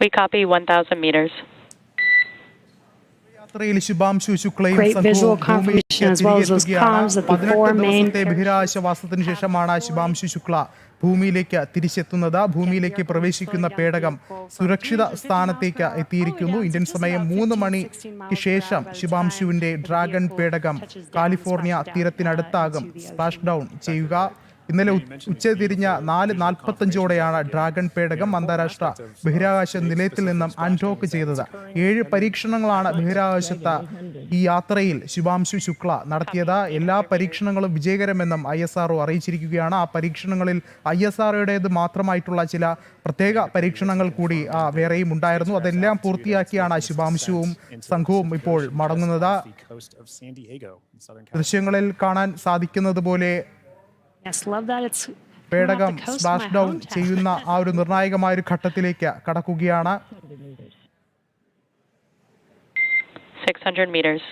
We copy 1,000 meters. യാത്രയിൽ Shubhanshu ശുക്ലയും Great visual സംഘവും ഭൂമിയിലേക്ക് confirmation as well as those തിരികെത്തുകയാണ്. comms that the 18 four main ദിവസത്തെ ബഹിരാകാശവാസത്തിന് ശേഷമാണ് ശുഭാംശു ശുക്ല ഭൂമിയിലേക്ക് തിരിച്ചെത്തുന്നത്. ഭൂമിയിലേക്ക് പ്രവേശിക്കുന്ന പേടകം സുരക്ഷിത സ്ഥാനത്തേക്ക് എത്തിയിരിക്കുന്നു. ഇന്ത്യൻ സമയം 3 മണിക്ക് ശേഷം ശുഭാംശുവിന്റെ ഡ്രാഗൺ പേടകം കാലിഫോർണിയ തീരത്തിനടുത്താകും സ്പ്ലാഷ് ഡൗൺ ചെയ്യുക. ഇന്നലെ ഉച്ചതിരിഞ്ഞ 4:45 ഡ്രാഗൺ പേടകം അന്താരാഷ്ട്ര ബഹിരാകാശ നിലയത്തിൽ നിന്നും അൺഡോക്ക് ചെയ്തത്. 7 പരീക്ഷണങ്ങളാണ് ബഹിരാകാശത്ത് ഈ യാത്രയിൽ ശുഭാംശു ശുക്ല നടത്തിയത്. എല്ലാ പരീക്ഷണങ്ങളും വിജയകരമെന്നും ISRO അറിയിച്ചിരിക്കുകയാണ്. ആ പരീക്ഷണങ്ങളിൽ ISROയുടേത് മാത്രമായിട്ടുള്ള ചില പ്രത്യേക പരീക്ഷണങ്ങൾ കൂടി വേറെയും ഉണ്ടായിരുന്നു. അതെല്ലാം പൂർത്തിയാക്കിയാണ് ശുഭാംശുവും സംഘവും ഇപ്പോൾ മടങ്ങുന്നത്. ദൃശ്യങ്ങളിൽ കാണാൻ സാധിക്കുന്നത് പോലെ പേടകം സ്പ്ലാഷ് ഡൗൺ ചെയ്യുന്ന ആ ഒരു നിർണായകമായ ഒരു ഘട്ടത്തിലേക്ക് കടക്കുകയാണ്. 600 meters.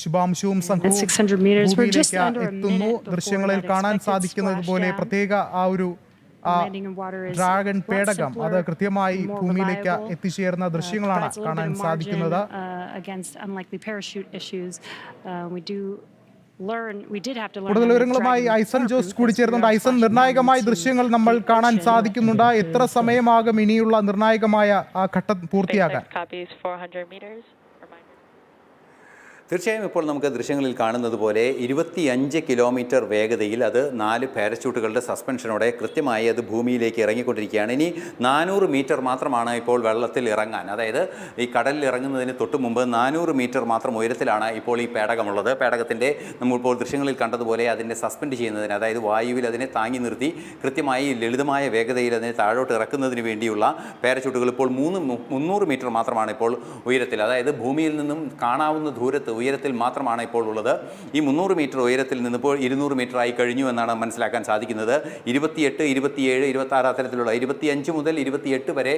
ശുഭാംശുവും സംഘവും ഭൂമിയിലേക്ക് എത്തുന്നു. ദൃശ്യങ്ങളിൽ കാണാൻ സാധിക്കുന്നത് പോലെ പ്രത്യേക ആ ഒരു ഡ്രാഗൺ പേടകം അത് കൃത്യമായി ഭൂമിയിലേക്ക് എത്തിച്ചേർന്ന ദൃശ്യങ്ങളാണ് കാണാൻ സാധിക്കുന്നത്. കൂടുതൽ വിവരങ്ങളുമായി ഐസൻ ജോസ് കൂടി ചേർന്നുണ്ട്. ഐസൻ, നിർണായകമായ ദൃശ്യങ്ങൾ നമ്മൾ കാണാൻ സാധിക്കുന്നുണ്ട്. എത്ര സമയമാകും ഇനിയുള്ള നിർണായകമായ ആ ഘട്ടം പൂർത്തിയാകാൻ? തീർച്ചയായും ഇപ്പോൾ നമുക്ക് ദൃശ്യങ്ങളിൽ കാണുന്നത് പോലെ 25 കിലോമീറ്റർ വേഗതയിൽ അത് 4 പാരച്യൂട്ടുകളുടെ സസ്പെൻഷനോടെ കൃത്യമായി അത് ഭൂമിയിലേക്ക് ഇറങ്ങിക്കൊണ്ടിരിക്കുകയാണ്. ഇനി 400 മീറ്റർ മാത്രമാണ് ഇപ്പോൾ വെള്ളത്തിൽ ഇറങ്ങാൻ, അതായത് ഈ കടലിൽ ഇറങ്ങുന്നതിന് തൊട്ട് മുമ്പ് 400 മീറ്റർ മാത്രം ഉയരത്തിലാണ് ഇപ്പോൾ ഈ പേടകമുള്ളത്. പേടകത്തിൻ്റെ നമ്മളിപ്പോൾ ദൃശ്യങ്ങളിൽ കണ്ടതുപോലെ അതിനെ സസ്പെൻഡ് ചെയ്യുന്നതിന്, അതായത് വായുവിൽ അതിനെ താങ്ങി നിർത്തി കൃത്യമായി ലളിതമായ വേഗതയിൽ അതിനെ താഴോട്ട് ഇറക്കുന്നതിന് വേണ്ടിയുള്ള പാരച്യൂട്ടുകൾ ഇപ്പോൾ 300 മീറ്റർ മാത്രമാണ് ഇപ്പോൾ ഉയരത്തിൽ, അതായത് ഭൂമിയിൽ നിന്നും കാണാവുന്ന ദൂരത്ത് ഉയരത്തിൽ മാത്രമാണ് ഇപ്പോൾ ഉള്ളത്. ഈ 300 മീറ്റർ ഉയരത്തിൽ നിന്നിപ്പോൾ 200 മീറ്റർ ആയി കഴിഞ്ഞു എന്നാണ് മനസ്സിലാക്കാൻ സാധിക്കുന്നത്. 28, 27, 26 അത്തരത്തിലുള്ള 25 മുതൽ 28 വരെ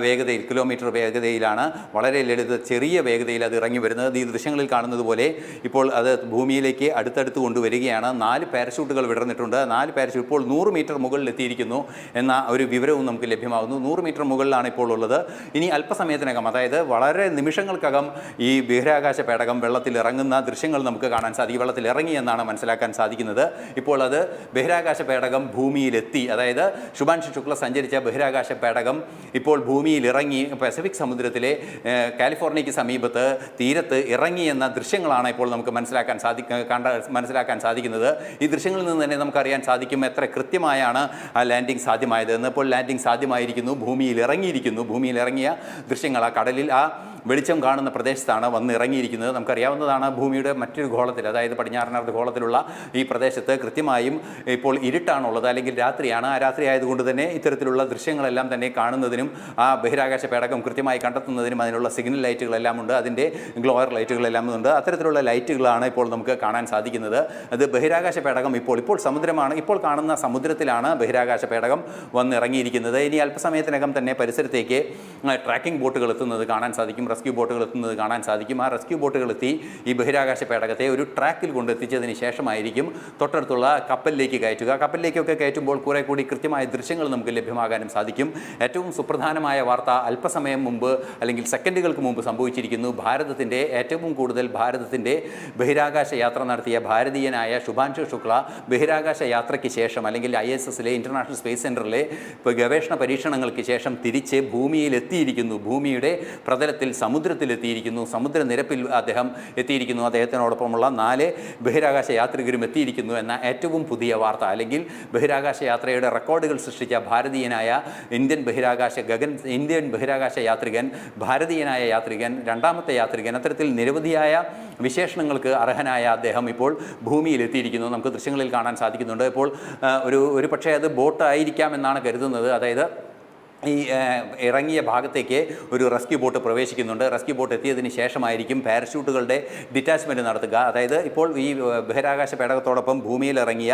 വേഗതയിൽ, കിലോമീറ്റർ വേഗതയിലാണ്, വളരെ ലളിത ചെറിയ വേഗതയിൽ അത് ഇറങ്ങി വരുന്നത്. ഈ ദൃശ്യങ്ങളിൽ കാണുന്നത് പോലെ ഇപ്പോൾ അത് ഭൂമിയിലേക്ക് അടുത്തടുത്ത് കൊണ്ടുവരികയാണ്. 4 പാരച്യൂട്ടുകൾ വിടർന്നിട്ടുണ്ട്. 4 പാരച്യൂട്ട് ഇപ്പോൾ 100 മീറ്റർ മുകളിൽ എത്തിയിരിക്കുന്നു എന്ന ഒരു വിവരവും നമുക്ക് ലഭ്യമാകുന്നു. 100 മീറ്റർ മുകളിലാണ് ഇപ്പോൾ ഉള്ളത്. ഇനി അല്പസമയത്തിനകം, അതായത് വളരെ നിമിഷങ്ങൾക്കകം ഈ ബഹിരാകാശ പേടകം വെള്ളത്തിൽ ഇറങ്ങുന്ന ദൃശ്യങ്ങൾ നമുക്ക് കാണാൻ സാധിക്കും. വെള്ളത്തിൽ ഇറങ്ങി എന്നാണ് മനസ്സിലാക്കാൻ സാധിക്കുന്നത്. ഇപ്പോൾ അത് ബഹിരാകാശ പേടകം ഭൂമിയിലെത്തി, അതായത് ശുഭാംശു ശുക്ല സഞ്ചരിച്ച ബഹിരാകാശ പേടകം ഇപ്പോൾ ഭൂമിയിൽ ഇറങ്ങി പസഫിക് സമുദ്രത്തിലെ കാലിഫോർണിയയ്ക്ക് സമീപത്ത് തീരത്ത് ഇറങ്ങി എന്ന ദൃശ്യങ്ങളാണ് ഇപ്പോൾ നമുക്ക് മനസ്സിലാക്കാൻ സാധിക്കുന്നത്. ഈ ദൃശ്യങ്ങളിൽ നിന്ന് തന്നെ നമുക്കറിയാൻ സാധിക്കും എത്ര കൃത്യമായാണ് ആ ലാൻഡിംഗ് സാധ്യമായത് എന്ന്. ഇപ്പോൾ ലാൻഡിംഗ് സാധ്യമായിരിക്കുന്നു, ഭൂമിയിൽ ഇറങ്ങിയിരിക്കുന്നു. ഭൂമിയിൽ ഇറങ്ങിയ ദൃശ്യങ്ങൾ ആ കടലിൽ ആ വെളിച്ചം കാണുന്ന പ്രദേശത്താണ് വന്ന് ഇറങ്ങിയിരിക്കുന്നത്. നമുക്കറിയാവുന്നതാണ് ഭൂമിയുടെ മറ്റൊരു ഗോളത്തിൽ, അതായത് പടിഞ്ഞാറനർദ്ധ ഗോളത്തിലുള്ള ഈ പ്രദേശത്ത് കൃത്യമായും ഇപ്പോൾ ഇരുട്ടാണുള്ളത്, അല്ലെങ്കിൽ രാത്രിയാണ്. ആ രാത്രി ആയതുകൊണ്ട് തന്നെ ഇത്തരത്തിലുള്ള ദൃശ്യങ്ങളെല്ലാം തന്നെ കാണുന്നതിനും ആ ബഹിരാകാശ പേടകം കൃത്യമായി കണ്ടെത്തുന്നതിനും അതിനുള്ള സിഗ്നൽ ലൈറ്റുകളെല്ലാം ഉണ്ട്, അതിൻ്റെ ഗ്ലോയർ ലൈറ്റുകളെല്ലാം ഉണ്ട്. അത്തരത്തിലുള്ള ലൈറ്റുകളാണ് ഇപ്പോൾ നമുക്ക് കാണാൻ സാധിക്കുന്നത്. അത് ബഹിരാകാശ പേടകം ഇപ്പോൾ സമുദ്രമാണ്, ഇപ്പോൾ കാണുന്ന സമുദ്രത്തിലാണ് ബഹിരാകാശ പേടകം വന്നിറങ്ങിയിരിക്കുന്നത്. ഇനി അല്പസമയത്തിനകം തന്നെ പരിസരത്തേക്ക് ട്രാക്കിംഗ് ബോട്ടുകൾ എത്തുന്നത് കാണാൻ സാധിക്കും, റെസ്ക്യൂ ബോട്ടുകൾ എത്തുന്നത് കാണാൻ സാധിക്കും. ആ റെസ്ക്യൂ ബോട്ടുകൾ എത്തി ഈ ബഹിരാകാശ പേടകത്തെ ഒരു ട്രാക്കിൽ കൊണ്ടെത്തിച്ചതിന് ശേഷമായിരിക്കും തൊട്ടടുത്തുള്ള കപ്പലിലേക്ക് കയറ്റുക. കപ്പലിലേക്കൊക്കെ കയറ്റുമ്പോൾ കുറേ കൂടി കൃത്യമായ ദൃശ്യങ്ങൾ നമുക്ക് ലഭ്യമാകാനും സാധിക്കും. ഏറ്റവും സുപ്രധാനമായ വാർത്ത അല്പസമയം മുമ്പ്, അല്ലെങ്കിൽ സെക്കൻഡുകൾക്ക് മുമ്പ് സംഭവിച്ചിരിക്കുന്നു. ഏറ്റവും കൂടുതൽ ഭാരതത്തിൻ്റെ ബഹിരാകാശ യാത്ര നടത്തിയ ഭാരതീയനായ ശുഭാംശു ശുക്ല ബഹിരാകാശ യാത്രയ്ക്ക് ശേഷം, അല്ലെങ്കിൽ ISSലെ ഇന്റർനാഷണൽ സ്പേസ് സെൻറ്ററിലെ ഗവേഷണ പരീക്ഷണങ്ങൾക്ക് ശേഷം തിരിച്ച് ഭൂമിയിൽ എത്തിയിരിക്കുന്നു. ഭൂമിയുടെ പ്രതലത്തിൽ, സമുദ്രത്തിലെത്തിയിരിക്കുന്നു. സമുദ്രനിരപ്പിൽ അദ്ദേഹം എത്തിയിരിക്കുന്നു. അദ്ദേഹത്തിനോടൊപ്പമുള്ള 4 ബഹിരാകാശ യാത്രികരും എത്തിയിരിക്കുന്നു എന്ന ഏറ്റവും പുതിയ വാർത്ത, അല്ലെങ്കിൽ ബഹിരാകാശ യാത്രയുടെ റെക്കോർഡുകൾ സൃഷ്ടിച്ച ഭാരതീയനായ ഇന്ത്യൻ ബഹിരാകാശ യാത്രികൻ, ഭാരതീയനായ യാത്രികൻ, രണ്ടാമത്തെ യാത്രികൻ, അത്തരത്തിൽ നിരവധിയായ വിശേഷണങ്ങൾക്ക് അർഹനായ അദ്ദേഹം ഇപ്പോൾ ഭൂമിയിൽ എത്തിയിരിക്കുന്നു. നമുക്ക് ദൃശ്യങ്ങളിൽ കാണാൻ സാധിക്കുന്നുണ്ട്. ഇപ്പോൾ ഒരു പക്ഷേ അത് ബോട്ടായിരിക്കാം എന്നാണ് കരുതുന്നത്. അതായത് ഈ ഇറങ്ങിയ ഭാഗത്തേക്ക് ഒരു റെസ്ക്യൂ ബോട്ട് പ്രവേശിക്കുന്നുണ്ട്. റെസ്ക്യൂ ബോട്ട് എത്തിയതിന് ശേഷമായിരിക്കും പാരച്യൂട്ടുകളുടെ ഡിറ്റാച്ച്മെൻറ്റ് നടത്തുക. അതായത് ഇപ്പോൾ ഈ ബഹിരാകാശ പേടകത്തോടൊപ്പം ഭൂമിയിൽ ഇറങ്ങിയ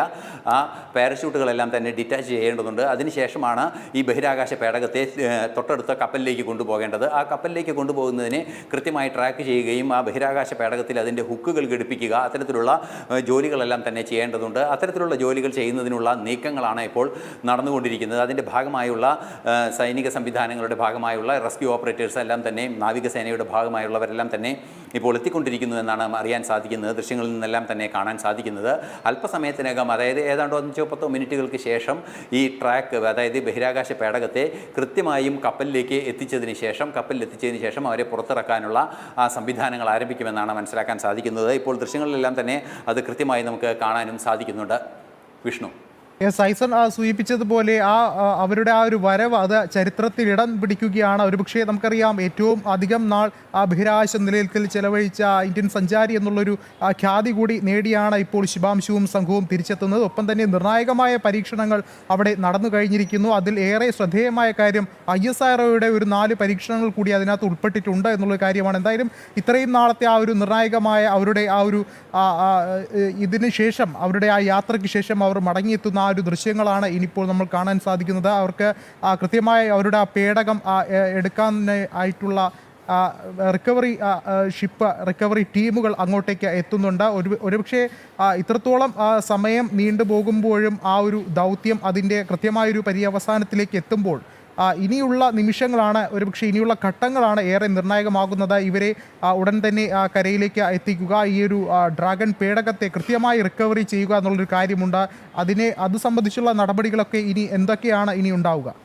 ആ പാരച്യൂട്ടുകളെല്ലാം തന്നെ ഡിറ്റാച്ച് ചെയ്യേണ്ടതുണ്ട്. അതിനുശേഷമാണ് ഈ ബഹിരാകാശ പേടകത്തെ തൊട്ടടുത്ത കപ്പലിലേക്ക് കൊണ്ടുപോകേണ്ടത്. ആ കപ്പലിലേക്ക് കൊണ്ടുപോകുന്നതിന് കൃത്യമായി ട്രാക്ക് ചെയ്യുകയും ആ ബഹിരാകാശ പേടകത്തിൽ അതിൻ്റെ ഹുക്കുകൾ ഘടിപ്പിക്കുക, അത്തരത്തിലുള്ള ജോലികളെല്ലാം തന്നെ ചെയ്യേണ്ടതുണ്ട്. അത്തരത്തിലുള്ള ജോലികൾ ചെയ്യുന്നതിനുള്ള നീക്കങ്ങളാണ് ഇപ്പോൾ നടന്നുകൊണ്ടിരിക്കുന്നത്. അതിൻ്റെ ഭാഗമായുള്ള സൈനിക സംവിധാനങ്ങളുടെ ഭാഗമായുള്ള റെസ്ക്യൂ ഓപ്പറേറ്റേഴ്സ് എല്ലാം തന്നെ നാവികസേനയുടെ ഭാഗമായുള്ളവരെല്ലാം തന്നെ ഇപ്പോൾ എത്തിക്കൊണ്ടിരിക്കുന്നു എന്നാണ് അറിയാൻ സാധിക്കുന്നത്. ദൃശ്യങ്ങളിൽ നിന്നെല്ലാം തന്നെ കാണാൻ സാധിക്കുന്നത്. അല്പസമയത്തിനകം, അതായത് ഏതാണ്ട് 5-10 മിനിറ്റുകൾക്ക് ശേഷം ഈ ട്രാക്ക്, അതായത് ബഹിരാകാശ പേടകത്തെ കൃത്യമായും കപ്പലിലേക്ക് എത്തിച്ചതിന് ശേഷം അവരെ പുറത്തിറക്കാനുള്ള സംവിധാനങ്ങൾ ആരംഭിക്കുമെന്നാണ് മനസ്സിലാക്കാൻ സാധിക്കുന്നത്. ഇപ്പോൾ ദൃശ്യങ്ങളിലെല്ലാം തന്നെ അത് കൃത്യമായി നമുക്ക് കാണാനും സാധിക്കുന്നുണ്ട്. വിഷ്ണു. സൈസൺ സൂചിപ്പിച്ചതുപോലെ അവരുടെ ആ ഒരു വരവ് അത് ചരിത്രത്തിൽ ഇടം പിടിക്കുകയാണ്. ഒരുപക്ഷെ നമുക്കറിയാം ഏറ്റവും അധികം നാൾ ബഹിരാകാശ നിലയത്തിൽ ചെലവഴിച്ച ഇന്ത്യൻ സഞ്ചാരി എന്നുള്ളൊരു ഖ്യാതി കൂടി നേടിയാണ് ഇപ്പോൾ ശുഭാംശുവും സംഘവും തിരിച്ചെത്തുന്നത്. ഒപ്പം തന്നെ നിർണായകമായ പരീക്ഷണങ്ങൾ അവിടെ നടന്നു കഴിഞ്ഞിരിക്കുന്നു. അതിൽ ഏറെ ശ്രദ്ധേയമായ കാര്യം ISROയുടെ ഒരു 4 പരീക്ഷണങ്ങൾ കൂടി അതിനകത്ത് ഉൾപ്പെട്ടിട്ടുണ്ട് എന്നുള്ള കാര്യമാണ്. എന്തായാലും ഇത്രയും നാളത്തെ ആ ഒരു നിർണായകമായ അവരുടെ ആ ഒരു ഇതിന് ശേഷം, അവരുടെ ആ യാത്രയ്ക്ക് ശേഷം അവർ മടങ്ങിയെത്തുന്ന ആ ഒരു ദൃശ്യങ്ങളാണ് ഇനിയിപ്പോൾ നമ്മൾ കാണാൻ സാധിക്കുന്നത്. അവർക്ക് കൃത്യമായി അവരുടെ ആ പേടകം എടുക്കാൻ ആയിട്ടുള്ള റിക്കവറി റിക്കവറി ടീമുകൾ അങ്ങോട്ടേക്ക് എത്തുന്നുണ്ട്. ഒരുപക്ഷെ ഇത്രത്തോളം സമയം നീണ്ടുപോകുമ്പോഴും ആ ഒരു ദൗത്യം അതിൻ്റെ കൃത്യമായൊരു പര്യവസാനത്തിലേക്ക് എത്തുമ്പോൾ ഇനിയുള്ള നിമിഷങ്ങളാണ്, ഒരുപക്ഷെ ഇനിയുള്ള ഘട്ടങ്ങളാണ് ഏറെ നിർണായകമാകുന്നത്. ഇവരെ ഉടൻ തന്നെ കരയിലേക്ക് എത്തിക്കുക, ഈ ഒരു ഡ്രാഗൺ പേടകത്തെ കൃത്യമായി റിക്കവറി ചെയ്യുക എന്നുള്ളൊരു കാര്യമുണ്ട്. അത് സംബന്ധിച്ചുള്ള നടപടികളൊക്കെ ഇനി എന്തൊക്കെയാണ് ഇനി ഉണ്ടാവുക?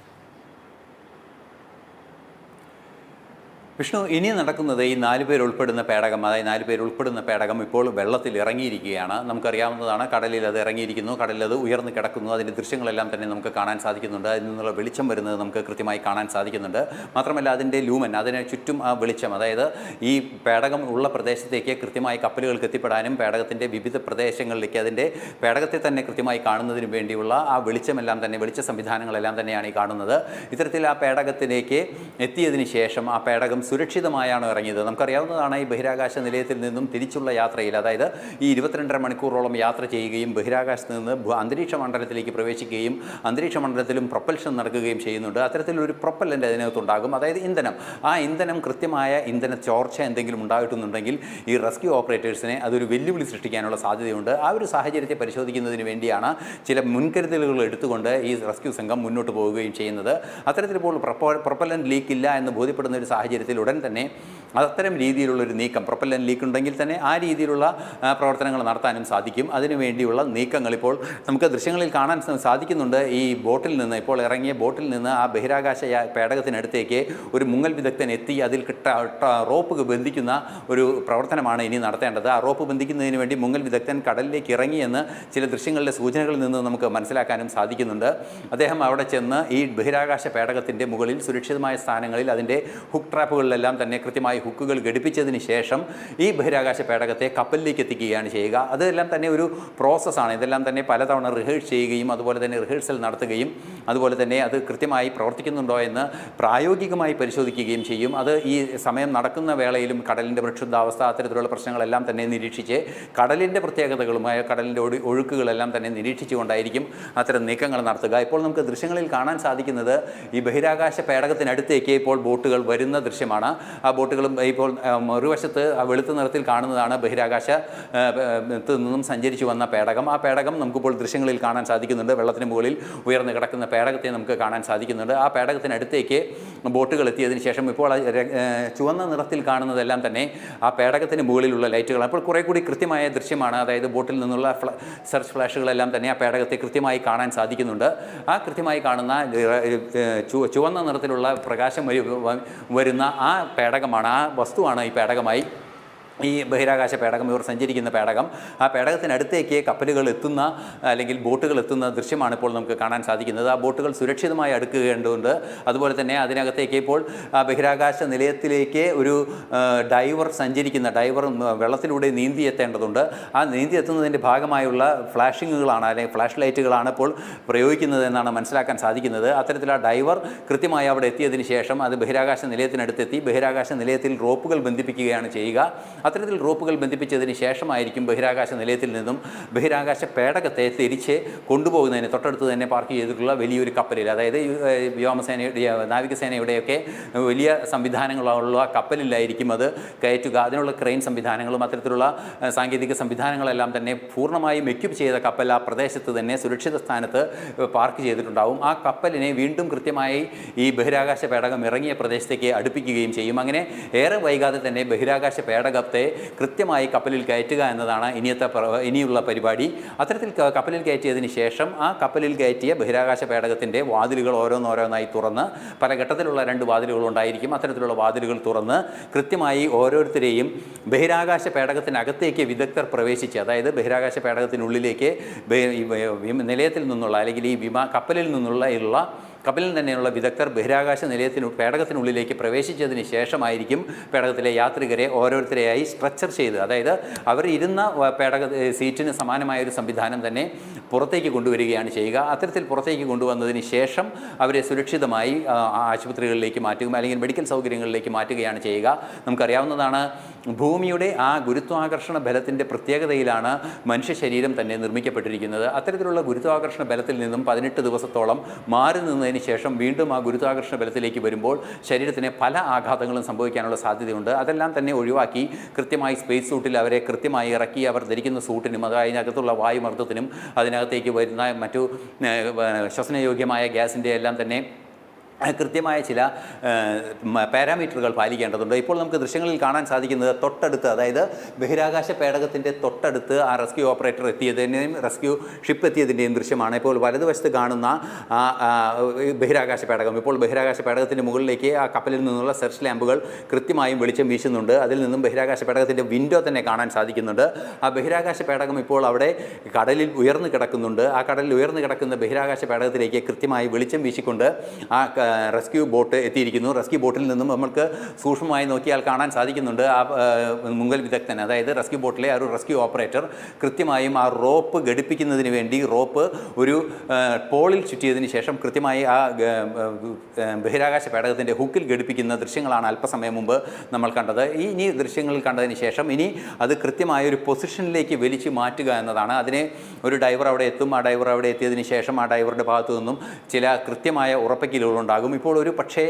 വിഷ്ണു, ഇനി നടക്കുന്നത് ഈ 4 പേർ ഉൾപ്പെടുന്ന പേടകം, അതായത് 4 പേർ ഉൾപ്പെടുന്ന പേടകം ഇപ്പോൾ വെള്ളത്തിൽ ഇറങ്ങിയിരിക്കുകയാണ്. നമുക്കറിയാവുന്നതാണ്, കടലിൽ അത് ഇറങ്ങിയിരിക്കുന്നു, കടലിൽ അത് ഉയർന്നു കിടക്കുന്നു. അതിൻ്റെ ദൃശ്യങ്ങളെല്ലാം തന്നെ നമുക്ക് കാണാൻ സാധിക്കുന്നുണ്ട്. അതിൽ നിന്നുള്ള വെളിച്ചം വരുന്നത് നമുക്ക് കൃത്യമായി കാണാൻ സാധിക്കുന്നുണ്ട്. മാത്രമല്ല അതിൻ്റെ ലൂമൻ, അതിന് ചുറ്റും ആ വെളിച്ചം, അതായത് ഈ പേടകം ഉള്ള പ്രദേശത്തേക്ക് കൃത്യമായി കപ്പലുകൾക്ക് എത്തിപ്പെടാനും പേടകത്തിൻ്റെ വിവിധ പ്രദേശങ്ങളിലേക്ക് അതിൻ്റെ പേടകത്തെ തന്നെ കൃത്യമായി കാണുന്നതിന് വേണ്ടിയുള്ള ആ വെളിച്ചമെല്ലാം തന്നെ, വെളിച്ച സംവിധാനങ്ങളെല്ലാം തന്നെയാണ് ഈ കാണുന്നത്. ഇത്തരത്തിൽ ആ പേടകത്തിലേക്ക് എത്തിയതിന് ശേഷം ആ പേടകം സുരക്ഷിതമായാണ് ഇറങ്ങിയത്. നമുക്കറിയാവുന്നതാണ്, ഈ ബഹിരാകാശ നിലയത്തിൽ നിന്നും തിരിച്ചുള്ള യാത്രയിൽ, അതായത് ഈ 22.5 മണിക്കൂറോളം യാത്ര ചെയ്യുകയും ബഹിരാകാശത്ത് നിന്ന് അന്തരീക്ഷ മണ്ഡലത്തിലേക്ക് പ്രവേശിക്കുകയും അന്തരീക്ഷ മണ്ഡലത്തിലും പ്രൊപ്പൽഷൻ നടക്കുകയും ചെയ്യുന്നുണ്ട്. അത്തരത്തിലൊരു പ്രൊപ്പല്ലൻ്റ് അതിനകത്തുണ്ടാകും, അതായത് ഇന്ധനം. ആ ഇന്ധനം, കൃത്യമായ ഇന്ധന ചോർച്ച എന്തെങ്കിലും ഉണ്ടായിട്ടുണ്ടെങ്കിൽ ഈ റെസ്ക്യൂ ഓപ്പറേറ്റേഴ്സിനെ അതൊരു വെല്ലുവിളി സൃഷ്ടിക്കാനുള്ള സാധ്യതയുണ്ട്. ആ ഒരു സാഹചര്യത്തെ പരിശോധിക്കുന്നതിന് വേണ്ടിയാണ് ചില മുൻകരുതലുകൾ എടുത്തുകൊണ്ട് ഈ റെസ്ക്യൂ സംഘം മുന്നോട്ട് പോവുകയും ചെയ്യുന്നത്. അത്തരത്തിലിപ്പോൾ പ്രൊപ്പല്ലൻ്റ് ലീക്ക് ഇല്ല എന്ന് ബോധ്യപ്പെടുന്ന ഒരു സാഹചര്യത്തിൽ ഉടൻ തന്നെ അത്തരം രീതിയിലുള്ളൊരു നീക്കം, പ്രൊപ്പല്ലൻ്റ് ലീക്ക് ഉണ്ടെങ്കിൽ തന്നെ ആ രീതിയിലുള്ള പ്രവർത്തനങ്ങൾ നടത്താനും സാധിക്കും. അതിനുവേണ്ടിയുള്ള നീക്കങ്ങൾ ഇപ്പോൾ നമുക്ക് ദൃശ്യങ്ങളിൽ കാണാൻ സാധിക്കുന്നുണ്ട്. ഈ ബോട്ടിൽ നിന്ന്, ഇപ്പോൾ ഇറങ്ങിയ ബോട്ടിൽ നിന്ന് ആ ബഹിരാകാശ പേടകത്തിനടുത്തേക്ക് ഒരു മുങ്ങൽ വിദഗ്ധൻ എത്തി അതിൽ റോപ്പ് ബന്ധിക്കുന്ന ഒരു പ്രവർത്തനമാണ് ഇനി നടത്തേണ്ടത്. ആ റോപ്പ് ബന്ധിക്കുന്നതിന് വേണ്ടി മുങ്ങൽ വിദഗ്ധൻ കടലിലേക്ക് ഇറങ്ങിയെന്ന് ചില ദൃശ്യങ്ങളിലെ സൂചനകളിൽ നിന്ന് നമുക്ക് മനസ്സിലാക്കാനും സാധിക്കുന്നുണ്ട്. അദ്ദേഹം അവിടെ ചെന്ന് ഈ ബഹിരാകാശ പേടകത്തിൻ്റെ മുകളിൽ സുരക്ഷിതമായ സ്ഥാനങ്ങളിൽ അതിൻ്റെ ഹുക്ക് ട്രാപ്പുകളിലെല്ലാം തന്നെ കൃത്യമായി ഹുക്കുകൾ ഘടിപ്പിച്ചതിന് ശേഷം ഈ ബഹിരാകാശ പേടകത്തെ കപ്പലിലേക്ക് എത്തിക്കുകയാണ് ചെയ്യുക. അതെല്ലാം തന്നെ ഒരു പ്രോസസ്സാണ്. ഇതെല്ലാം തന്നെ പലതവണ റിഹേഴ്സ് ചെയ്യുകയും അതുപോലെ തന്നെ റിഹേഴ്സൽ നടത്തുകയും അതുപോലെ തന്നെ അത് കൃത്യമായി പ്രവർത്തിക്കുന്നുണ്ടോ എന്ന് പ്രായോഗികമായി പരിശോധിക്കുകയും ചെയ്യും. അത് ഈ സമയം നടക്കുന്ന വേളയിലും കടലിൻ്റെ പ്രക്ഷുബ്ധാവസ്ഥ, അത്തരത്തിലുള്ള പ്രശ്നങ്ങളെല്ലാം തന്നെ നിരീക്ഷിച്ച് കടലിൻ്റെ പ്രത്യേകതകളുമായ കടലിൻ്റെ ഒഴുക്കുകളെല്ലാം തന്നെ നിരീക്ഷിച്ചുകൊണ്ടായിരിക്കും അത്തരം നീക്കങ്ങൾ നടത്തുക. ഇപ്പോൾ നമുക്ക് ദൃശ്യങ്ങളിൽ കാണാൻ സാധിക്കുന്നത് ഈ ബഹിരാകാശ പേടകത്തിനടുത്തേക്ക് ഇപ്പോൾ ബോട്ടുകൾ വരുന്ന ദൃശ്യമാണ്. ആ ബോട്ടുകളും ഇപ്പോൾ മറുവശത്ത് വെളുത്ത നിറത്തിൽ കാണുന്നതാണ് ബഹിരാകാശത്ത് നിന്നും സഞ്ചരിച്ചു വന്ന പേടകം. ആ പേടകം നമുക്കിപ്പോൾ ദൃശ്യങ്ങളിൽ കാണാൻ സാധിക്കുന്നുണ്ട്. വെള്ളത്തിന് മുകളിൽ ഉയർന്നു കിടക്കുന്ന പേടകത്തെ നമുക്ക് കാണാൻ സാധിക്കുന്നുണ്ട്. ആ പേടകത്തിനടുത്തേക്ക് ബോട്ടുകൾ എത്തിയതിന് ശേഷം ഇപ്പോൾ ചുവന്ന നിറത്തിൽ കാണുന്നതെല്ലാം തന്നെ ആ പേടകത്തിന് മുകളിലുള്ള ലൈറ്റുകളാണ്. അപ്പോൾ കുറേ കൂടി കൃത്യമായ ദൃശ്യമാണ്. അതായത് ബോട്ടിൽ നിന്നുള്ള സെർച്ച് ഫ്ലാഷുകളെല്ലാം തന്നെ ആ പേടകത്തെ കൃത്യമായി കാണാൻ സാധിക്കുന്നുണ്ട്. ആ കൃത്യമായി കാണുന്ന ചുവന്ന നിറത്തിലുള്ള പ്രകാശം വരുന്ന ആ പേടകമാണ്, ആ വസ്തുവാണ് ഈ പേടകമായി ഈ ബഹിരാകാശ പേടകം, ഇവർ സഞ്ചരിക്കുന്ന പേടകം. ആ പേടകത്തിനടുത്തേക്ക് കപ്പലുകൾ എത്തുന്ന അല്ലെങ്കിൽ ബോട്ടുകൾ എത്തുന്ന ദൃശ്യമാണ് ഇപ്പോൾ നമുക്ക് കാണാൻ സാധിക്കുന്നത്. ആ ബോട്ടുകൾ സുരക്ഷിതമായി അടുക്കുകയുണ്ട്. അതുപോലെ തന്നെ അതിനകത്തേക്ക് ഇപ്പോൾ ബഹിരാകാശ നിലയത്തിലേക്ക് ഒരു ഡൈവർ ഡൈവർ വെള്ളത്തിലൂടെ നീന്തി എത്തേണ്ടതുണ്ട്. ആ നീന്തി എത്തുന്നതിൻ്റെ ഭാഗമായുള്ള ഫ്ലാഷിങ്ങുകളാണ് അല്ലെങ്കിൽ ഫ്ലാഷ് ലൈറ്റുകളാണ് ഇപ്പോൾ പ്രയോഗിക്കുന്നത് എന്നാണ് മനസ്സിലാക്കാൻ സാധിക്കുന്നത്. അത്തരത്തിൽ ആ ഡൈവർ കൃത്യമായി അവിടെ എത്തിയതിന് ശേഷം അത് ബഹിരാകാശ നിലയത്തിനടുത്തെത്തി ബഹിരാകാശ നിലയത്തിൽ റോപ്പുകൾ ബന്ധിപ്പിക്കുകയാണ് ചെയ്യുക. അത്തരത്തിൽ റോപ്പുകൾ ബന്ധിപ്പിച്ചതിന് ശേഷമായിരിക്കും ബഹിരാകാശ നിലയത്തിൽ നിന്നും ബഹിരാകാശ പേടകത്തെ തിരിച്ച് കൊണ്ടുപോകുന്നതിന് തൊട്ടടുത്ത് തന്നെ പാർക്ക് ചെയ്തിട്ടുള്ള വലിയൊരു കപ്പലിൽ, അതായത് വ്യോമസേനയുടെ നാവികസേനയുടെയൊക്കെ വലിയ സംവിധാനങ്ങളുള്ള കപ്പലിലായിരിക്കും അത് കയറ്റുക. അതിനുള്ള ക്രെയിൻ സംവിധാനങ്ങളും അത്തരത്തിലുള്ള സാങ്കേതിക സംവിധാനങ്ങളെല്ലാം തന്നെ പൂർണ്ണമായും എക്യുപ്പ് ചെയ്ത കപ്പൽ ആ പ്രദേശത്ത് തന്നെ സുരക്ഷിത സ്ഥാനത്ത് പാർക്ക് ചെയ്തിട്ടുണ്ടാവും. ആ കപ്പലിനെ വീണ്ടും കൃത്യമായി ഈ ബഹിരാകാശ പേടകം ഇറങ്ങിയ പ്രദേശത്തേക്ക് അടുപ്പിക്കുകയും ചെയ്യും. അങ്ങനെ ഏറെ വൈകാതെ തന്നെ ബഹിരാകാശ പേടകത്തെ കൃത്യമായി കപ്പലിൽ കയറ്റുക എന്നതാണ് ഇനിയുള്ള പരിപാടി. അത്തരത്തിൽ കപ്പലിൽ കയറ്റിയതിന് ശേഷം ആ കപ്പലിൽ കയറ്റിയ ബഹിരാകാശ പേടകത്തിൻ്റെ വാതിലുകൾ ഓരോന്നോരോന്നായി തുറന്ന്, പല ഘട്ടത്തിലുള്ള 2 വാതിലുകൾ ഉണ്ടായിരിക്കും. അത്തരത്തിലുള്ള വാതിലുകൾ തുറന്ന് കൃത്യമായി ഓരോരുത്തരെയും ബഹിരാകാശ പേടകത്തിനകത്തേക്ക് വിദഗ്ധർ പ്രവേശിച്ച്, അതായത് ബഹിരാകാശ പേടകത്തിനുള്ളിലേക്ക് നിലയത്തിൽ നിന്നുള്ള അല്ലെങ്കിൽ ഈ കപ്പലിൽ തന്നെയുള്ള വിദഗ്ധർ ബഹിരാകാശ പേടകത്തിനുള്ളിലേക്ക് പ്രവേശിച്ചതിന് ശേഷമായിരിക്കും പേടകത്തിലെ യാത്രികരെ ഓരോരുത്തരെയായി സ്ട്രക്ചർ ചെയ്ത്, അതായത് അവർ ഇരുന്ന സീറ്റിന് സമാനമായ ഒരു സംവിധാനം തന്നെ പുറത്തേക്ക് കൊണ്ടുവരികയാണ് ചെയ്യുക. അത്തരത്തിൽ പുറത്തേക്ക് കൊണ്ടുവന്നതിന് ശേഷം അവരെ സുരക്ഷിതമായി ആശുപത്രികളിലേക്ക് മാറ്റുക അല്ലെങ്കിൽ മെഡിക്കൽ സൗകര്യങ്ങളിലേക്ക് മാറ്റുകയാണ് ചെയ്യുക. നമുക്കറിയാവുന്നതാണ്, ഭൂമിയുടെ ആ ഗുരുത്വാകർഷണ ബലത്തിൻ്റെ പ്രത്യേകതയിലാണ് മനുഷ്യ ശരീരം തന്നെ നിർമ്മിക്കപ്പെട്ടിരിക്കുന്നത്. അത്തരത്തിലുള്ള ഗുരുത്വാകർഷണ ബലത്തിൽ നിന്നും 18 ദിവസത്തോളം മാറി നിന്നതിന് ശേഷം വീണ്ടും ആ ഗുരുത്വാകർഷണ ബലത്തിലേക്ക് വരുമ്പോൾ ശരീരത്തിന് പല ആഘാതങ്ങളും സംഭവിക്കാനുള്ള സാധ്യതയുണ്ട്. അതെല്ലാം തന്നെ ഒഴിവാക്കി കൃത്യമായി സ്പേസ് സൂട്ടിൽ അവരെ കൃത്യമായി ഇറക്കി അവർ ധരിക്കുന്ന സൂട്ടിനും അതിനകത്തുള്ള വായുമർദ്ദത്തിനും അതിനകത്തേക്ക് വരുന്ന മറ്റു ശ്വസനയോഗ്യമായ ഗ്യാസിൻ്റെ എല്ലാം തന്നെ കൃത്യമായ ചില പാരാമീറ്ററുകൾ പാലിക്കേണ്ടതുണ്ട്. ഇപ്പോൾ നമുക്ക് ദൃശ്യങ്ങളിൽ കാണാൻ സാധിക്കുന്നത് തൊട്ടടുത്ത്, അതായത് ബഹിരാകാശ പേടകത്തിൻ്റെ തൊട്ടടുത്ത് ആ റെസ്ക്യൂ ഓപ്പറേറ്റർ എത്തിയതിൻ്റെയും റെസ്ക്യൂ ഷിപ്പ് എത്തിയതിൻ്റെയും ദൃശ്യമാണ്. ഇപ്പോൾ വലതുവശത്ത് കാണുന്ന ബഹിരാകാശ പേടകം, ഇപ്പോൾ ബഹിരാകാശ പേടകത്തിൻ്റെ മുകളിലേക്ക് ആ കപ്പലിൽ നിന്നുള്ള സെർച്ച് ലാമ്പുകൾ കൃത്യമായും വെളിച്ചം വീശുന്നുണ്ട്. അതിൽ നിന്നും ബഹിരാകാശ പേടകത്തിൻ്റെ വിൻഡോ തന്നെ കാണാൻ സാധിക്കുന്നുണ്ട്. ആ ബഹിരാകാശ പേടകം ഇപ്പോൾ അവിടെ കടലിൽ ഉയർന്നു കിടക്കുന്നുണ്ട്. ആ കടലിൽ ഉയർന്നു കിടക്കുന്ന ബഹിരാകാശ പേടകത്തിലേക്ക് കൃത്യമായി വെളിച്ചം വീശിക്കൊണ്ട് ആ റെസ്ക്യൂ ബോട്ട് എത്തിയിരിക്കുന്നു. റെസ്ക്യൂ ബോട്ടിൽ നിന്നും നമുക്ക് സൂക്ഷ്മമായി നോക്കിയാൽ കാണാൻ സാധിക്കുന്നുണ്ട് ആ മുങ്ങൽ വിദഗ്ധൻ, അതായത് റെസ്ക്യൂ ബോട്ടിലെ ആ ഒരു റെസ്ക്യൂ ഓപ്പറേറ്റർ കൃത്യമായും ആ റോപ്പ് ഘടിപ്പിക്കുന്നതിന് വേണ്ടി റോപ്പ് ഒരു പോളിൽ ചുറ്റിയതിന് ശേഷം കൃത്യമായി ആ ബഹിരാകാശ പേടകത്തിൻ്റെ ഹുക്കിൽ ഘടിപ്പിക്കുന്ന ദൃശ്യങ്ങളാണ് അല്പസമയം മുമ്പ് നമ്മൾ കണ്ടത്. ഇനി ദൃശ്യങ്ങളിൽ കണ്ടതിന് ശേഷം ഇനി അത് കൃത്യമായ ഒരു പൊസിഷനിലേക്ക് വലിച്ചു മാറ്റുക എന്നതാണ്. അതിന് ഒരു ഡൈവർ അവിടെ എത്തും. ആ ഡൈവർ അവിടെ എത്തിയതിന് ശേഷം ആ ഡൈവറുടെ ഭാഗത്തു നിന്നും ചില കൃത്യമായ ഉറപ്പിക്കലുകളുണ്ടാകും. ഇപ്പോൾ ഒരു പക്ഷേ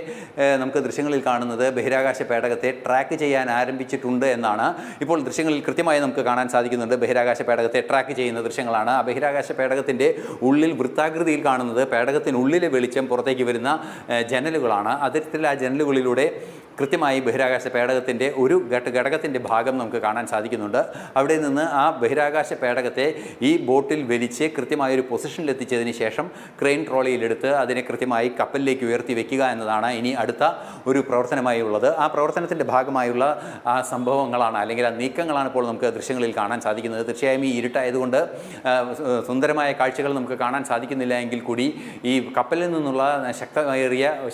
നമുക്ക് ദൃശ്യങ്ങളിൽ കാണുന്നത് ബഹിരാകാശ പേടകത്തെ ട്രാക്ക് ചെയ്യാൻ ആരംഭിച്ചിട്ടുണ്ട് എന്നാണ്. ഇപ്പോൾ ദൃശ്യങ്ങളിൽ കൃത്യമായി നമുക്ക് കാണാൻ സാധിക്കുന്നുണ്ട്. ബഹിരാകാശ പേടകത്തെ ട്രാക്ക് ചെയ്യുന്ന ദൃശ്യങ്ങളാണ്. ആ ബഹിരാകാശ പേടകത്തിൻ്റെ ഉള്ളിൽ വൃത്താകൃതിയിൽ കാണുന്നത് പേടകത്തിനുള്ളിലെ വെളിച്ചം പുറത്തേക്ക് വരുന്ന ജനലുകളാണ്. അത്തരത്തിൽ ആ ജനലുകളിലൂടെ കൃത്യമായി ബഹിരാകാശ പേടകത്തിൻ്റെ ഒരു ഘടകത്തിൻ്റെ ഭാഗം നമുക്ക് കാണാൻ സാധിക്കുന്നുണ്ട്. അവിടെ നിന്ന് ആ ബഹിരാകാശ പേടകത്തെ ഈ ബോട്ടിൽ വലിച്ച് കൃത്യമായൊരു പൊസിഷനിൽ എത്തിച്ചതിന് ശേഷം ക്രെയിൻ ട്രോളിയിലെടുത്ത് അതിനെ കൃത്യമായി കപ്പലിലേക്ക് ഉയർത്തി വെക്കുക എന്നതാണ് ഇനി അടുത്ത ഒരു പ്രവർത്തനമായി ഉള്ളത്. ആ പ്രവർത്തനത്തിൻ്റെ ഭാഗമായുള്ള ആ സംഭവങ്ങളാണ് അല്ലെങ്കിൽ ആ നീക്കങ്ങളാണ് ഇപ്പോൾ നമുക്ക് ദൃശ്യങ്ങളിൽ കാണാൻ സാധിക്കുന്നത്. തീർച്ചയായും ഈ ഇരുട്ടായതുകൊണ്ട് സുന്ദരമായ കാഴ്ചകൾ നമുക്ക് കാണാൻ സാധിക്കുന്നില്ല എങ്കിൽ കൂടി ഈ കപ്പലിൽ നിന്നുള്ള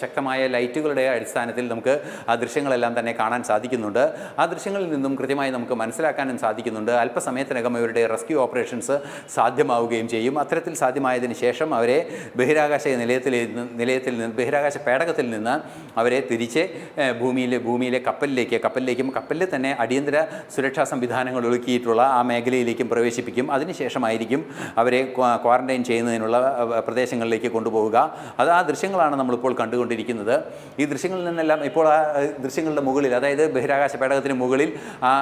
ശക്തമായ ലൈറ്റുകളുടെ അടിസ്ഥാനത്തിൽ നമുക്ക് ആ ദൃശ്യങ്ങളെല്ലാം തന്നെ കാണാൻ സാധിക്കുന്നുണ്ട്. ആ ദൃശ്യങ്ങളിൽ നിന്നും കൃത്യമായി നമുക്ക് മനസ്സിലാക്കാനും സാധിക്കുന്നുണ്ട് അല്പസമയത്തിനകം അവരുടെ റെസ്ക്യൂ ഓപ്പറേഷൻസ് സാധ്യമാവുകയും ചെയ്യും. അത്തരത്തിൽ സാധ്യമായതിനു ശേഷം അവരെ ബഹിരാകാശ ബഹിരാകാശ പേടകത്തിൽ നിന്ന് അവരെ തിരിച്ച് ഭൂമിയിലെ കപ്പലിലേക്കും കപ്പലിൽ തന്നെ അടിയന്തര സുരക്ഷാ സംവിധാനങ്ങൾ ഒരുക്കിയിട്ടുള്ള ആ മേഖലയിലേക്കും പ്രവേശിപ്പിക്കും. അതിനുശേഷമായിരിക്കും അവരെ ക്വാറന്റൈൻ ചെയ്യുന്നതിനുള്ള പ്രദേശങ്ങളിലേക്ക് കൊണ്ടുപോവുക. ആ ദൃശ്യങ്ങളാണ് നമ്മളിപ്പോൾ കണ്ടുകൊണ്ടിരിക്കുന്നത്. ഈ ദൃശ്യങ്ങളിൽ നിന്നെല്ലാം ഇപ്പോൾ ആ ദൃശ്യങ്ങളുടെ മുകളിൽ, അതായത് ബഹിരാകാശ പേടകത്തിന് മുകളിൽ ആ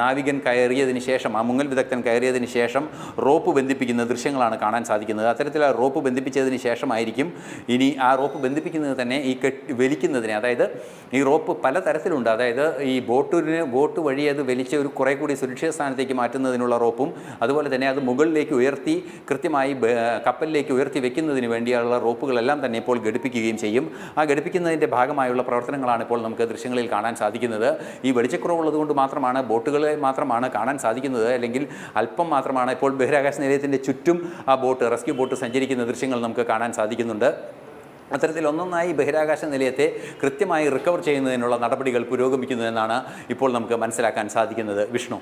നാവികൻ കയറിയതിന് ശേഷം, ആ മുങ്ങൽ വിദഗ്ധൻ കയറിയതിന് ശേഷം റോപ്പ് ബന്ധിപ്പിക്കുന്ന ദൃശ്യങ്ങളാണ് കാണാൻ സാധിക്കുന്നത്. അത്തരത്തിൽ ആ റോപ്പ് ബന്ധിപ്പിച്ചതിന് ശേഷമായിരിക്കും ഇനി ആ റോപ്പ് ബന്ധിപ്പിക്കുന്നത് തന്നെ ഈ വലിക്കുന്നതിന്, അതായത് ഈ റോപ്പ് പല തരത്തിലുണ്ട്. അതായത് ഈ ബോട്ട് വഴി അത് വലിച്ച് ഒരു കുറേ കൂടി സുരക്ഷിത സ്ഥാനത്തേക്ക് മാറ്റുന്നതിനുള്ള റോപ്പും അതുപോലെ തന്നെ അത് മുകളിലേക്ക് ഉയർത്തി കൃത്യമായി കപ്പലിലേക്ക് ഉയർത്തി വെക്കുന്നതിന് വേണ്ടിയുള്ള റോപ്പുകളെല്ലാം തന്നെ ഇപ്പോൾ ഘടിപ്പിക്കുകയും ചെയ്യും. ആ ഘടിപ്പിക്കുന്നതിൻ്റെ ഭാഗമായുള്ള പ്രവർത്തനങ്ങളാണ് ഇപ്പോൾ നമുക്ക് ദൃശ്യങ്ങളിൽ കാണാൻ സാധിക്കുന്നത്. ഈ വെളിച്ചക്കുറവുള്ളതുകൊണ്ട് മാത്രമാണ് ബോട്ടുകളെ മാത്രമാണ് കാണാൻ സാധിക്കുന്നത്, അല്ലെങ്കിൽ അല്പം മാത്രമാണ് ഇപ്പോൾ ബഹിരാകാശ നിലയത്തിൻ്റെ ചുറ്റും ആ റെസ്ക്യൂ ബോട്ട് സഞ്ചരിക്കുന്ന ദൃശ്യങ്ങൾ നമുക്ക് കാണാൻ സാധിക്കുന്നുണ്ട്. അത്തരത്തിൽ ഒന്നൊന്നായി ബഹിരാകാശ നിലയത്തെ കൃത്യമായി റിക്കവർ ചെയ്യുന്നതിനുള്ള നടപടികൾ പുരോഗമിക്കുന്നു എന്നാണ് ഇപ്പോൾ നമുക്ക് മനസ്സിലാക്കാൻ സാധിക്കുന്നത്. വിഷ്ണു.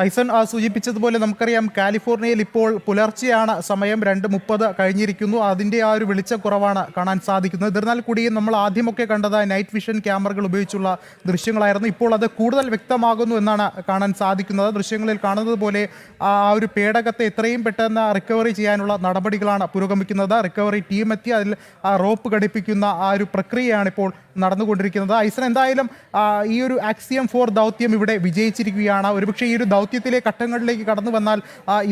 ഐസൺ സൂചിപ്പിച്ചതുപോലെ നമുക്കറിയാം കാലിഫോർണിയയിൽ ഇപ്പോൾ പുലർച്ചെയാണ് സമയം 2:30 കഴിഞ്ഞിരിക്കുന്നു. അതിൻ്റെ ആ ഒരു വെളിച്ചക്കുറവാണ് കാണാൻ സാധിക്കുന്നത്. എന്നിരുന്നാൽ കൂടിയും നമ്മൾ ആദ്യമൊക്കെ കണ്ടത് നൈറ്റ് വിഷൻ ക്യാമറകൾ ഉപയോഗിച്ചുള്ള ദൃശ്യങ്ങളായിരുന്നു. ഇപ്പോൾ അത് കൂടുതൽ വ്യക്തമാകുന്നു എന്നാണ് കാണാൻ സാധിക്കുന്നത്. ദൃശ്യങ്ങളിൽ കാണുന്നത് പോലെ ആ ഒരു പേടകത്തെ എത്രയും പെട്ടെന്ന് റിക്കവറി ചെയ്യാനുള്ള നടപടികളാണ് പുരോഗമിക്കുന്നത്. റിക്കവറി ടീം എത്തി അതിൽ റോപ്പ് ഘടിപ്പിക്കുന്ന ആ ഒരു പ്രക്രിയയാണ് ഇപ്പോൾ നടന്നുകൊണ്ടിരിക്കുന്നത്. ഐസൻ, എന്തായാലും ഈ ഒരു ആക്സിയം 4 ദൗത്യം ഇവിടെ വിജയിച്ചിരിക്കുകയാണ്. ഒരുപക്ഷെ ഈ ഒരു ദൗത്യത്തിലെ ഘട്ടങ്ങളിലേക്ക് കടന്നു വന്നാൽ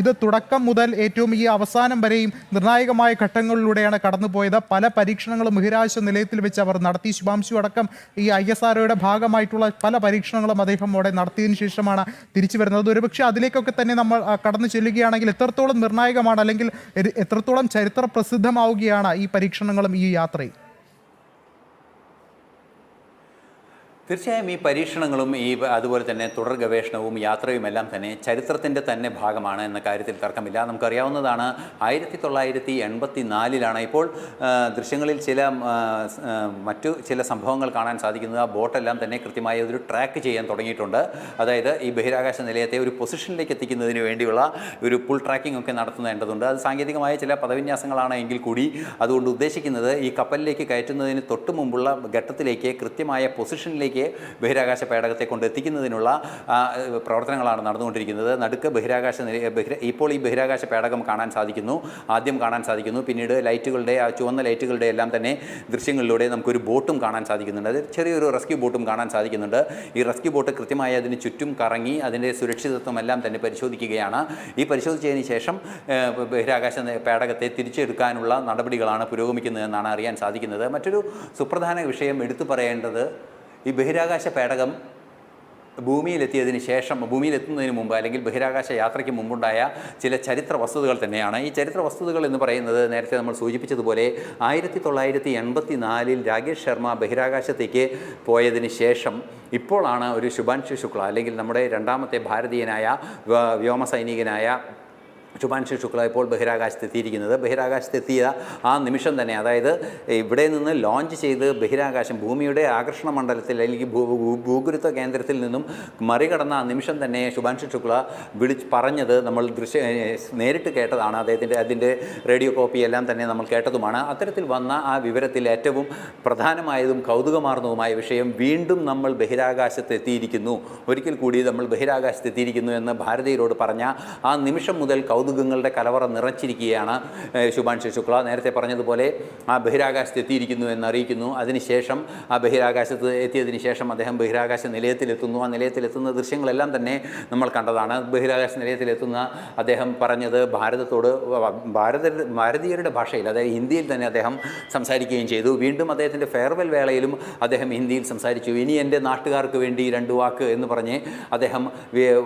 ഇത് തുടക്കം മുതൽ ഏറ്റവും ഈ അവസാനം വരെയും നിർണായകമായ ഘട്ടങ്ങളിലൂടെയാണ് കടന്നുപോയത്. പല പരീക്ഷണങ്ങളും ബഹിരാകാശ നിലയത്തിൽ വെച്ച് അവർ നടത്തി. ശുഭാംശു അടക്കം ഈ ISROയുടെ ഭാഗമായിട്ടുള്ള പല പരീക്ഷണങ്ങളും അദ്ദേഹം അവിടെ നടത്തിയതിനു ശേഷമാണ് തിരിച്ചു വരുന്നത്. ഒരുപക്ഷെ അതിലേക്കൊക്കെ തന്നെ നമ്മൾ കടന്നു ചെല്ലുകയാണെങ്കിൽ എത്രത്തോളം നിർണായകമാണ്, അല്ലെങ്കിൽ എത്രത്തോളം ചരിത്ര പ്രസിദ്ധമാവുകയാണ് ഈ പരീക്ഷണങ്ങളും ഈ യാത്രയും? തീർച്ചയായും ഈ പരീക്ഷണങ്ങളും അതുപോലെ തന്നെ തുടർ ഗവേഷണവും യാത്രയും എല്ലാം തന്നെ ചരിത്രത്തിൻ്റെ തന്നെ ഭാഗമാണ് എന്ന കാര്യത്തിൽ തർക്കമില്ല. നമുക്കറിയാവുന്നതാണ് 1984 ഇപ്പോൾ ദൃശ്യങ്ങളിൽ മറ്റു ചില സംഭവങ്ങൾ കാണാൻ സാധിക്കുന്നത്. ആ ബോട്ടെല്ലാം തന്നെ കൃത്യമായി ഒരു ട്രാക്ക് ചെയ്യാൻ തുടങ്ങിയിട്ടുണ്ട്. അതായത് ഈ ബഹിരാകാശ നിലയത്തെ ഒരു പൊസിഷനിലേക്ക് എത്തിക്കുന്നതിന് വേണ്ടിയുള്ള ഒരു പുൾ ട്രാക്കിംഗ് ഒക്കെ നടത്തുന്നേണ്ടതുണ്ട്. അത് സാങ്കേതികമായ ചില പദവിന്യാസങ്ങളാണ് എങ്കിൽ കൂടി അതുകൊണ്ട് ഉദ്ദേശിക്കുന്നത് ഈ കപ്പലിലേക്ക് കയറ്റുന്നതിന് തൊട്ട് മുമ്പുള്ള ഘട്ടത്തിലേക്ക് കൃത്യമായ പൊസിഷനിലേക്ക് ബഹിരാകാശ പേടകത്തെ കൊണ്ട് എത്തിക്കുന്നതിനുള്ള പ്രവർത്തനങ്ങളാണ് നടന്നുകൊണ്ടിരിക്കുന്നത്. നടുക്ക് ഇപ്പോൾ ഈ ബഹിരാകാശ പേടകം ആദ്യം കാണാൻ സാധിക്കുന്നു. പിന്നീട് ലൈറ്റുകളുടെ ചുവന്ന ലൈറ്റുകളുടെ എല്ലാം തന്നെ ദൃശ്യങ്ങളിലൂടെ നമുക്കൊരു ബോട്ടും കാണാൻ സാധിക്കുന്നുണ്ട്. അത് ചെറിയൊരു റെസ്ക്യൂ ബോട്ടും കാണാൻ സാധിക്കുന്നുണ്ട്. ഈ റെസ്ക്യൂ ബോട്ട് കൃത്യമായി അതിന് ചുറ്റും കറങ്ങി അതിൻ്റെ സുരക്ഷിതത്വം എല്ലാം തന്നെ പരിശോധിക്കുകയാണ്. ഈ പരിശോധിച്ചതിന് ശേഷം ബഹിരാകാശ പേടകത്തെ തിരിച്ചെടുക്കാനുള്ള നടപടികളാണ് പുരോഗമിക്കുന്നതെന്നാണ് അറിയാൻ സാധിക്കുന്നത്. മറ്റൊരു സുപ്രധാന വിഷയം എടുത്തു പറയേണ്ടത്, ഈ ബഹിരാകാശ പേടകം ഭൂമിയിലെത്തുന്നതിന് മുമ്പ് അല്ലെങ്കിൽ ബഹിരാകാശ യാത്രയ്ക്ക് മുമ്പുണ്ടായ ചില ചരിത്ര വസ്തുതകൾ തന്നെയാണ്. ഈ ചരിത്ര വസ്തുതകൾ എന്ന് പറയുന്നത് നേരത്തെ നമ്മൾ സൂചിപ്പിച്ചതുപോലെ 1984 രാകേഷ് ശർമ്മ ബഹിരാകാശത്തേക്ക് പോയതിന് ശേഷം ഇപ്പോഴാണ് ഒരു ശുഭാൻശു ശുക്ല അല്ലെങ്കിൽ നമ്മുടെ രണ്ടാമത്തെ ഭാരതീയനായ വ്യോമസൈനികനായ ശുഭാൻശു ശുക്ല ഇപ്പോൾ ബഹിരാകാശത്തെത്തിയ ആ നിമിഷം തന്നെ, അതായത് ഇവിടെ നിന്ന് ലോഞ്ച് ചെയ്ത് ബഹിരാകാശം ഭൂമിയുടെ ആകർഷണ മണ്ഡലത്തിൽ അല്ലെങ്കിൽ ഭൂഗുരുത്വ കേന്ദ്രത്തിൽ നിന്നും മറികടന്ന ആ നിമിഷം തന്നെ ശുഭാൻശു ശുക്ല പറഞ്ഞത് നമ്മൾ നേരിട്ട് കേട്ടതാണ്. അതിൻ്റെ റേഡിയോ കോപ്പി എല്ലാം തന്നെ നമ്മൾ കേട്ടതുമാണ്. അത്തരത്തിൽ വന്ന ആ വിവരത്തിൽ ഏറ്റവും പ്രധാനമായതും കൗതുകമാർന്നതുമായ വിഷയം, വീണ്ടും നമ്മൾ ബഹിരാകാശത്തെത്തിയിരിക്കുന്നു, ഒരിക്കൽ കൂടി നമ്മൾ ബഹിരാകാശത്തെത്തിയിരിക്കുന്നു എന്ന് ഭാരതീയരോട് പറഞ്ഞ ആ നിമിഷം മുതൽ കൗതുകങ്ങളുടെ കലവറ നിറച്ചിരിക്കുകയാണ് ശുഭാൻശു ശുക്ല. നേരത്തെ പറഞ്ഞതുപോലെ ആ ബഹിരാകാശത്തെത്തിയിരിക്കുന്നു എന്നറിയിക്കുന്നു. അതിനുശേഷം ആ ബഹിരാകാശത്ത് എത്തിയതിന് ശേഷം അദ്ദേഹം ബഹിരാകാശ നിലയത്തിലെത്തുന്നു. ആ നിലയത്തിലെത്തുന്ന ദൃശ്യങ്ങളെല്ലാം തന്നെ നമ്മൾ കണ്ടതാണ്. ബഹിരാകാശ നിലയത്തിലെത്തുന്ന അദ്ദേഹം പറഞ്ഞത് ഭാരതീയരുടെ ഭാഷയിൽ, അതായത് ഹിന്ദിയിൽ തന്നെ അദ്ദേഹം സംസാരിക്കുകയും ചെയ്തു. വീണ്ടും അദ്ദേഹത്തിൻ്റെ ഫെയർവെൽ വേളയിലും അദ്ദേഹം ഹിന്ദിയിൽ സംസാരിച്ചു. ഇനി എൻ്റെ നാട്ടുകാർക്ക് വേണ്ടി 2 വാക്ക് എന്ന് പറഞ്ഞ് അദ്ദേഹം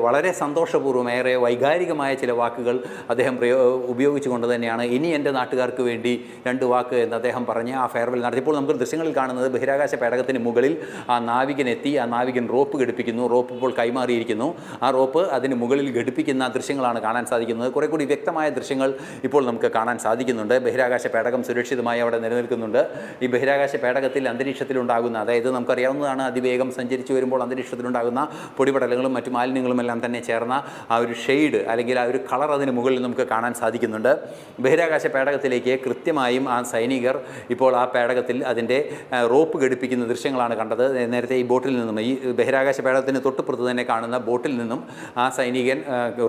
വളരെ സന്തോഷപൂർവ്വം ഏറെ വൈകാരികമായ ചില വാക്കുകൾ അദ്ദേഹം ഉപയോഗിച്ചുകൊണ്ട് തന്നെയാണ് ഇനി എൻ്റെ നാട്ടുകാർക്ക് വേണ്ടി 2 വാക്ക് എന്ന് അദ്ദേഹം പറഞ്ഞ് ആ ഫെയർവെൽ നടത്തിയപ്പോൾ നമുക്ക് ദൃശ്യങ്ങളിൽ കാണുന്നത് ബഹിരാകാശ പേടകത്തിന് മുകളിൽ ആ നാവികൻ എത്തി. ആ നാവികൻ റോപ്പ് ഘടിപ്പിക്കുന്നു. റോപ്പ് ഇപ്പോൾ കൈമാറിയിരിക്കുന്നു. ആ റോപ്പ് അതിന് മുകളിൽ ഘടിപ്പിക്കുന്ന ദൃശ്യങ്ങളാണ് കാണാൻ സാധിക്കുന്നത്. കുറെ കൂടി വ്യക്തമായ ദൃശ്യങ്ങൾ ഇപ്പോൾ നമുക്ക് കാണാൻ സാധിക്കുന്നുണ്ട്. ബഹിരാകാശ പേടകം സുരക്ഷിതമായി അവിടെ നിലനിൽക്കുന്നുണ്ട്. ഈ ബഹിരാകാശ പേടകത്തിൽ അന്തരീക്ഷത്തിലുണ്ടാകുന്ന, അതായത് നമുക്കറിയാവുന്നതാണ്, അതിവേഗം സഞ്ചരിച്ചു വരുമ്പോൾ അന്തരീക്ഷത്തിലുണ്ടാകുന്ന പൊടിപടലങ്ങളും മറ്റു മാലിന്യങ്ങളും എല്ലാം തന്നെ ചേർന്ന ആ ഒരു ഷെയ്ഡ് അല്ലെങ്കിൽ ആ ഒരു കളർ അതിന് മുകളിൽ നമുക്ക് കാണാൻ സാധിക്കുന്നുണ്ട്. ബഹിരാകാശ പേടകത്തിലേക്ക് കൃത്യമായും ആ സൈനികർ ഇപ്പോൾ ആ പേടകത്തിൽ അതിൻ്റെ റോപ്പ് ഘടിപ്പിക്കുന്ന ദൃശ്യങ്ങളാണ് കണ്ടത്. നേരത്തെ ഈ ബോട്ടിൽ നിന്നും, ഈ ബഹിരാകാശ പേടകത്തിന് തൊട്ടുപുറത്ത് തന്നെ കാണുന്ന ബോട്ടിൽ നിന്നും ആ സൈനികൻ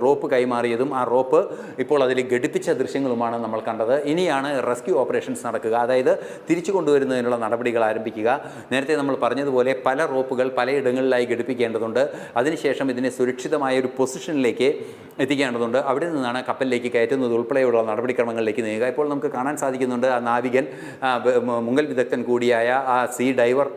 റോപ്പ് കൈമാറിയതും ആ റോപ്പ് ഇപ്പോൾ അതിൽ ഘടിപ്പിച്ച ദൃശ്യങ്ങളുമാണ് നമ്മൾ കണ്ടത്. ഇനിയാണ് റെസ്ക്യൂ ഓപ്പറേഷൻസ് നടക്കുക, അതായത് തിരിച്ചു കൊണ്ടുവരുന്നതിനുള്ള നടപടികൾ ആരംഭിക്കുക. നേരത്തെ നമ്മൾ പറഞ്ഞതുപോലെ പല റോപ്പുകൾ പലയിടങ്ങളിലായി ഘടിപ്പിക്കേണ്ടതുണ്ട്. അതിനുശേഷം ഇതിനെ സുരക്ഷിതമായ ഒരു പൊസിഷനിലേക്ക് എത്തിക്കേണ്ടതുണ്ട്. അവിടെ നിന്നാണ് കപ്പലിലേക്ക് കയറ്റുന്നത് ഉൾപ്പെടെയുള്ള നടപടിക്രമങ്ങളിലേക്ക് നീങ്ങുക. ഇപ്പോൾ നമുക്ക് കാണാൻ സാധിക്കുന്നുണ്ട് ആ നാവികൻ, മുങ്ങൽ വിദഗ്ധൻ കൂടിയായ ആ സീ ഡൈവർ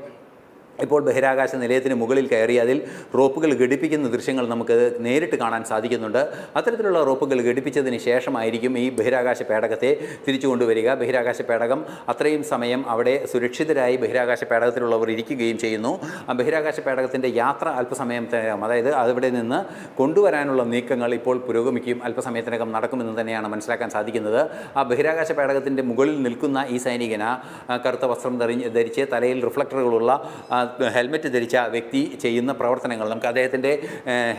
ഇപ്പോൾ ബഹിരാകാശ നിലയത്തിന് മുകളിൽ കയറി അതിൽ റോപ്പുകൾ ഘടിപ്പിക്കുന്ന ദൃശ്യങ്ങൾ നമുക്ക് നേരിട്ട് കാണാൻ സാധിക്കുന്നുണ്ട്. അത്തരത്തിലുള്ള റോപ്പുകൾ ഘടിപ്പിച്ചതിന് ശേഷമായിരിക്കും ഈ ബഹിരാകാശ പേടകത്തെ തിരിച്ചു കൊണ്ടുവരിക. ബഹിരാകാശ പേടകം അത്രയും സമയം അവിടെ സുരക്ഷിതരായി ബഹിരാകാശ പേടകത്തിലുള്ളവർ ഇരിക്കുകയും ചെയ്യുന്നു. ആ ബഹിരാകാശ പേടകത്തിൻ്റെ യാത്ര അല്പസമയത്തിനകം, അതായത് അവിടെ നിന്ന് കൊണ്ടുവരാനുള്ള നീക്കങ്ങൾ ഇപ്പോൾ പുരോഗമിക്കും, അല്പസമയത്തിനകം നടക്കുമെന്ന് തന്നെയാണ് മനസ്സിലാക്കാൻ സാധിക്കുന്നത്. ആ ബഹിരാകാശ പേടകത്തിൻ്റെ മുകളിൽ നിൽക്കുന്ന ഈ സൈനികന് കറുത്ത വസ്ത്രം ധരിച്ച് തലയിൽ റിഫ്ലക്ടറുകളുള്ള ഹെൽമെറ്റ് ധരിച്ച വ്യക്തി ചെയ്യുന്ന പ്രവർത്തനങ്ങൾ നമുക്ക് അദ്ദേഹത്തിൻ്റെ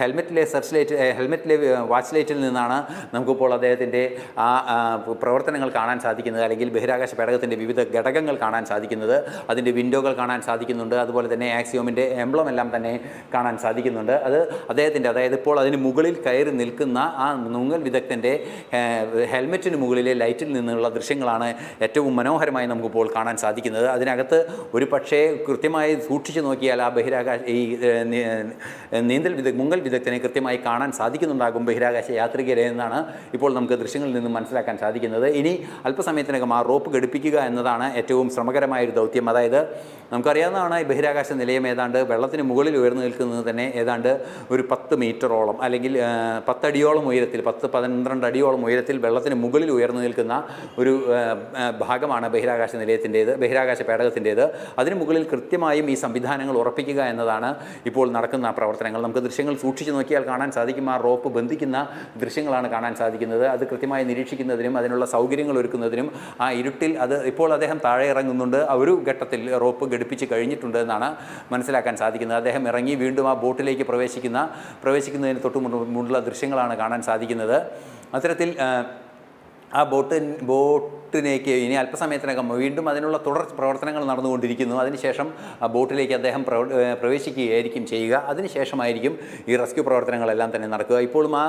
ഹെൽമെറ്റിലെ വാച്ച് ലൈറ്റിൽ നിന്നാണ് നമുക്കിപ്പോൾ അദ്ദേഹത്തിൻ്റെ പ്രവർത്തനങ്ങൾ കാണാൻ സാധിക്കുന്നത്, അല്ലെങ്കിൽ ബഹിരാകാശ പേടകത്തിൻ്റെ വിവിധ ഘടകങ്ങൾ കാണാൻ സാധിക്കുന്നത്. അതിൻ്റെ വിൻഡോകൾ കാണാൻ സാധിക്കുന്നുണ്ട്, അതുപോലെ തന്നെ ആക്സിയോമിൻ്റെ എംബ്ലം എല്ലാം തന്നെ കാണാൻ സാധിക്കുന്നുണ്ട്. അത് അദ്ദേഹത്തിൻ്റെ, അതായത് ഇപ്പോൾ അതിന് മുകളിൽ കയറി നിൽക്കുന്ന ആ മുങ്ങൽ വിദഗ്ധൻ്റെ ഹെൽമെറ്റിന് മുകളിലെ ലൈറ്റിൽ നിന്നുള്ള ദൃശ്യങ്ങളാണ് ഏറ്റവും മനോഹരമായി നമുക്കിപ്പോൾ കാണാൻ സാധിക്കുന്നത്. അതിനകത്ത് ഒരു പക്ഷേ കൃത്യമായി സൂക്ഷിച്ചു നോക്കിയാൽ ആ ഈ മുങ്ങൽ വിദഗ്ധനെ കൃത്യമായി കാണാൻ സാധിക്കുന്നുണ്ടാകും ബഹിരാകാശ യാത്രികരെ എന്നാണ് ഇപ്പോൾ നമുക്ക് ദൃശ്യങ്ങളിൽ നിന്നും മനസ്സിലാക്കാൻ സാധിക്കുന്നത്. ഇനി അല്പസമയത്തിനകം ആ റോപ്പ് ഘടിപ്പിക്കുക എന്നതാണ് ഏറ്റവും ശ്രമകരമായൊരു ദൗത്യം. അതായത് നമുക്കറിയാവുന്നതാണ്, ഈ ബഹിരാകാശ നിലയം ഏതാണ്ട് വെള്ളത്തിന് മുകളിൽ ഉയർന്നു നിൽക്കുന്നത് തന്നെ ഏതാണ്ട് ഒരു 10 മീറ്ററോളം അല്ലെങ്കിൽ 10 അടിയോളം ഉയരത്തിൽ, 10-12 അടിയോളം ഉയരത്തിൽ വെള്ളത്തിന് മുകളിൽ ഉയർന്നു നിൽക്കുന്ന ഒരു ഭാഗമാണ് ബഹിരാകാശ നിലയത്തിൻ്റേത്, ബഹിരാകാശ പേടകത്തിൻ്റേത്. അതിന് മുകളിൽ കൃത്യമായും ഈ സംവിധാനങ്ങൾ ഉറപ്പിക്കുക എന്നതാണ് ഇപ്പോൾ നടക്കുന്ന പ്രവർത്തനങ്ങൾ. നമുക്ക് ദൃശ്യങ്ങൾ സൂക്ഷിച്ചു നോക്കിയാൽ കാണാൻ സാധിക്കും, ആ റോപ്പ് ബന്ധിക്കുന്ന ദൃശ്യങ്ങളാണ് കാണാൻ സാധിക്കുന്നത്. അത് കൃത്യമായി നിരീക്ഷിക്കുന്നതിനും അതിനുള്ള സൗകര്യങ്ങൾ ഒരുക്കുന്നതിനും ആ ഇരുട്ടിൽ ഇപ്പോൾ അദ്ദേഹം താഴെ ഇറങ്ങുന്നുണ്ട്. ഒരു ഘട്ടത്തിൽ റോപ്പ് ഘടിപ്പിച്ച് കഴിഞ്ഞിട്ടുണ്ട് എന്നാണ് മനസ്സിലാക്കാൻ സാധിക്കുന്നത്. അദ്ദേഹം ഇറങ്ങി വീണ്ടും ആ ബോട്ടിലേക്ക് പ്രവേശിക്കുന്നതിന് തൊട്ട് മുമ്പുള്ള ദൃശ്യങ്ങളാണ് കാണാൻ സാധിക്കുന്നത്. അത്തരത്തിൽ ആ ബോട്ടിലേക്ക് ഇനി അല്പസമയത്തിനകം വീണ്ടും അതിനുള്ള തുടർ പ്രവർത്തനങ്ങൾ നടന്നുകൊണ്ടിരിക്കുന്നു. അതിനുശേഷം ആ ബോട്ടിലേക്ക് അദ്ദേഹം പ്രവേശിക്കുകയായിരിക്കും ചെയ്യുക. അതിനുശേഷമായിരിക്കും ഈ റെസ്ക്യൂ പ്രവർത്തനങ്ങളെല്ലാം തന്നെ നടക്കുക. ഇപ്പോഴും ആ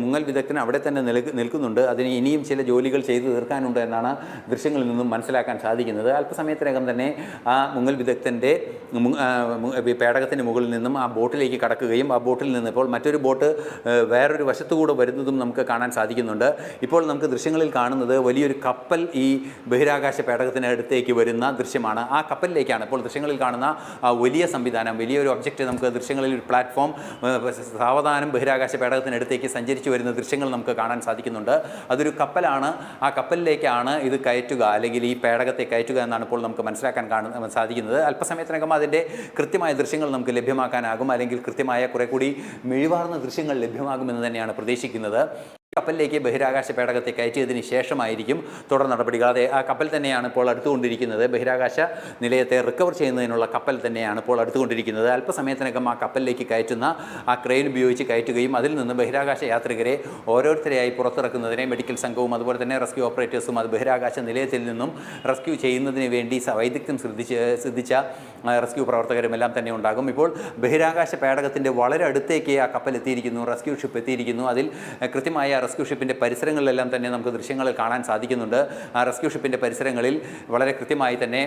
മുങ്ങൽ വിദഗ്ധൻ അവിടെ തന്നെ നിൽക്കുന്നുണ്ട്. അതിന് ഇനിയും ചില ജോലികൾ ചെയ്തു തീർക്കാനുണ്ട് എന്നാണ് ദൃശ്യങ്ങളിൽ നിന്നും മനസ്സിലാക്കാൻ സാധിക്കുന്നത്. അല്പസമയത്തിനകം തന്നെ ആ മുങ്ങൽ വിദഗ്ധൻ്റെ പേടകത്തിൻ്റെ മുകളിൽ നിന്നും ആ ബോട്ടിലേക്ക് കടക്കുകയും ആ ബോട്ടിൽ നിന്ന് ഇപ്പോൾ മറ്റൊരു ബോട്ട് വേറൊരു വശത്തുകൂടെ വരുന്നതും നമുക്ക് കാണാൻ സാധിക്കുന്നുണ്ട്. ഇപ്പോൾ നമുക്ക് ദൃശ്യങ്ങളിൽ കാണുന്നത് വലിയൊരു കപ്പൽ ഈ ബഹിരാകാശ പേടകത്തിനടുത്തേക്ക് വരുന്ന ദൃശ്യമാണ്. ആ കപ്പലിലേക്കാണ് ഇപ്പോൾ ദൃശ്യങ്ങളിൽ കാണുന്ന വലിയ സംവിധാനം, വലിയൊരു ഒബ്ജക്റ്റ്, നമുക്ക് ദൃശ്യങ്ങളിൽ ഒരു പ്ലാറ്റ്ഫോം സാവധാനം ബഹിരാകാശ പേടകത്തിനടുത്തേക്ക് സഞ്ചരിച്ചു വരുന്ന ദൃശ്യങ്ങൾ നമുക്ക് കാണാൻ സാധിക്കുന്നുണ്ട്. അതൊരു കപ്പലാണ്. ആ കപ്പലിലേക്കാണ് ഇത് കയറ്റുക, അല്ലെങ്കിൽ ഈ പേടകത്തെ കയറ്റുക എന്നാണ് ഇപ്പോൾ നമുക്ക് മനസ്സിലാക്കാൻ സാധിക്കുന്നത്. അല്പസമയത്തിനകം അതിൻ്റെ കൃത്യമായ ദൃശ്യങ്ങൾ നമുക്ക് ലഭ്യമാക്കാനാകും, അല്ലെങ്കിൽ കൃത്യമായ കുറെ കൂടി മിഴിവാർന്ന ദൃശ്യങ്ങൾ ലഭ്യമാകുമെന്ന് തന്നെയാണ് പ്രതീക്ഷിക്കുന്നത്. കപ്പലിലേക്ക് ബഹിരാകാശ പേടകത്തെ കയറ്റിയതിന് ശേഷമായിരിക്കും തുടർ നടപടികൾ. അതെ, ആ കപ്പൽ തന്നെയാണ് ഇപ്പോൾ അടുത്തുകൊണ്ടിരിക്കുന്നത്. ബഹിരാകാശ നിലയത്തെ റിക്കവർ ചെയ്യുന്നതിനുള്ള കപ്പൽ തന്നെയാണ് ഇപ്പോൾ അടുത്തുകൊണ്ടിരിക്കുന്നത്. അല്പസമയത്തിനകം ആ കപ്പലിലേക്ക് കയറ്റുന്ന ആ ക്രെയിൻ ഉപയോഗിച്ച് കയറ്റുകയും അതിൽ നിന്ന് ബഹിരാകാശ യാത്രികരെ ഓരോരുത്തരെയായി പുറത്തിറക്കുന്നതിനെ മെഡിക്കൽ സംഘവും അതുപോലെ തന്നെ റെസ്ക്യൂ ഓപ്പറേറ്റേഴ്സും അത് ബഹിരാകാശ നിലയത്തിൽ നിന്നും റെസ്ക്യൂ ചെയ്യുന്നതിന് വേണ്ടി വൈദഗ്ധ്യം ശ്രദ്ധിച്ച റെസ്ക്യൂ പ്രവർത്തകരുമെല്ലാം തന്നെ ഉണ്ടാകും. ഇപ്പോൾ ബഹിരാകാശ പേടകത്തിൻ്റെ വളരെ അടുത്തേക്ക് ആ കപ്പൽ എത്തിയിരിക്കുന്നു, റെസ്ക്യൂ ഷിപ്പ് എത്തിയിരിക്കുന്നു. അതിൽ കൃത്യമായ റെസ്ക്യൂ ഷിപ്പിൻ്റെ പരിസരങ്ങളിലെല്ലാം തന്നെ നമുക്ക് ദൃശ്യങ്ങളിൽ കാണാൻ സാധിക്കുന്നുണ്ട്. ആ റെസ്ക്യൂ ഷിപ്പിൻ്റെ പരിസരങ്ങളിൽ വളരെ കൃത്യമായി തന്നെ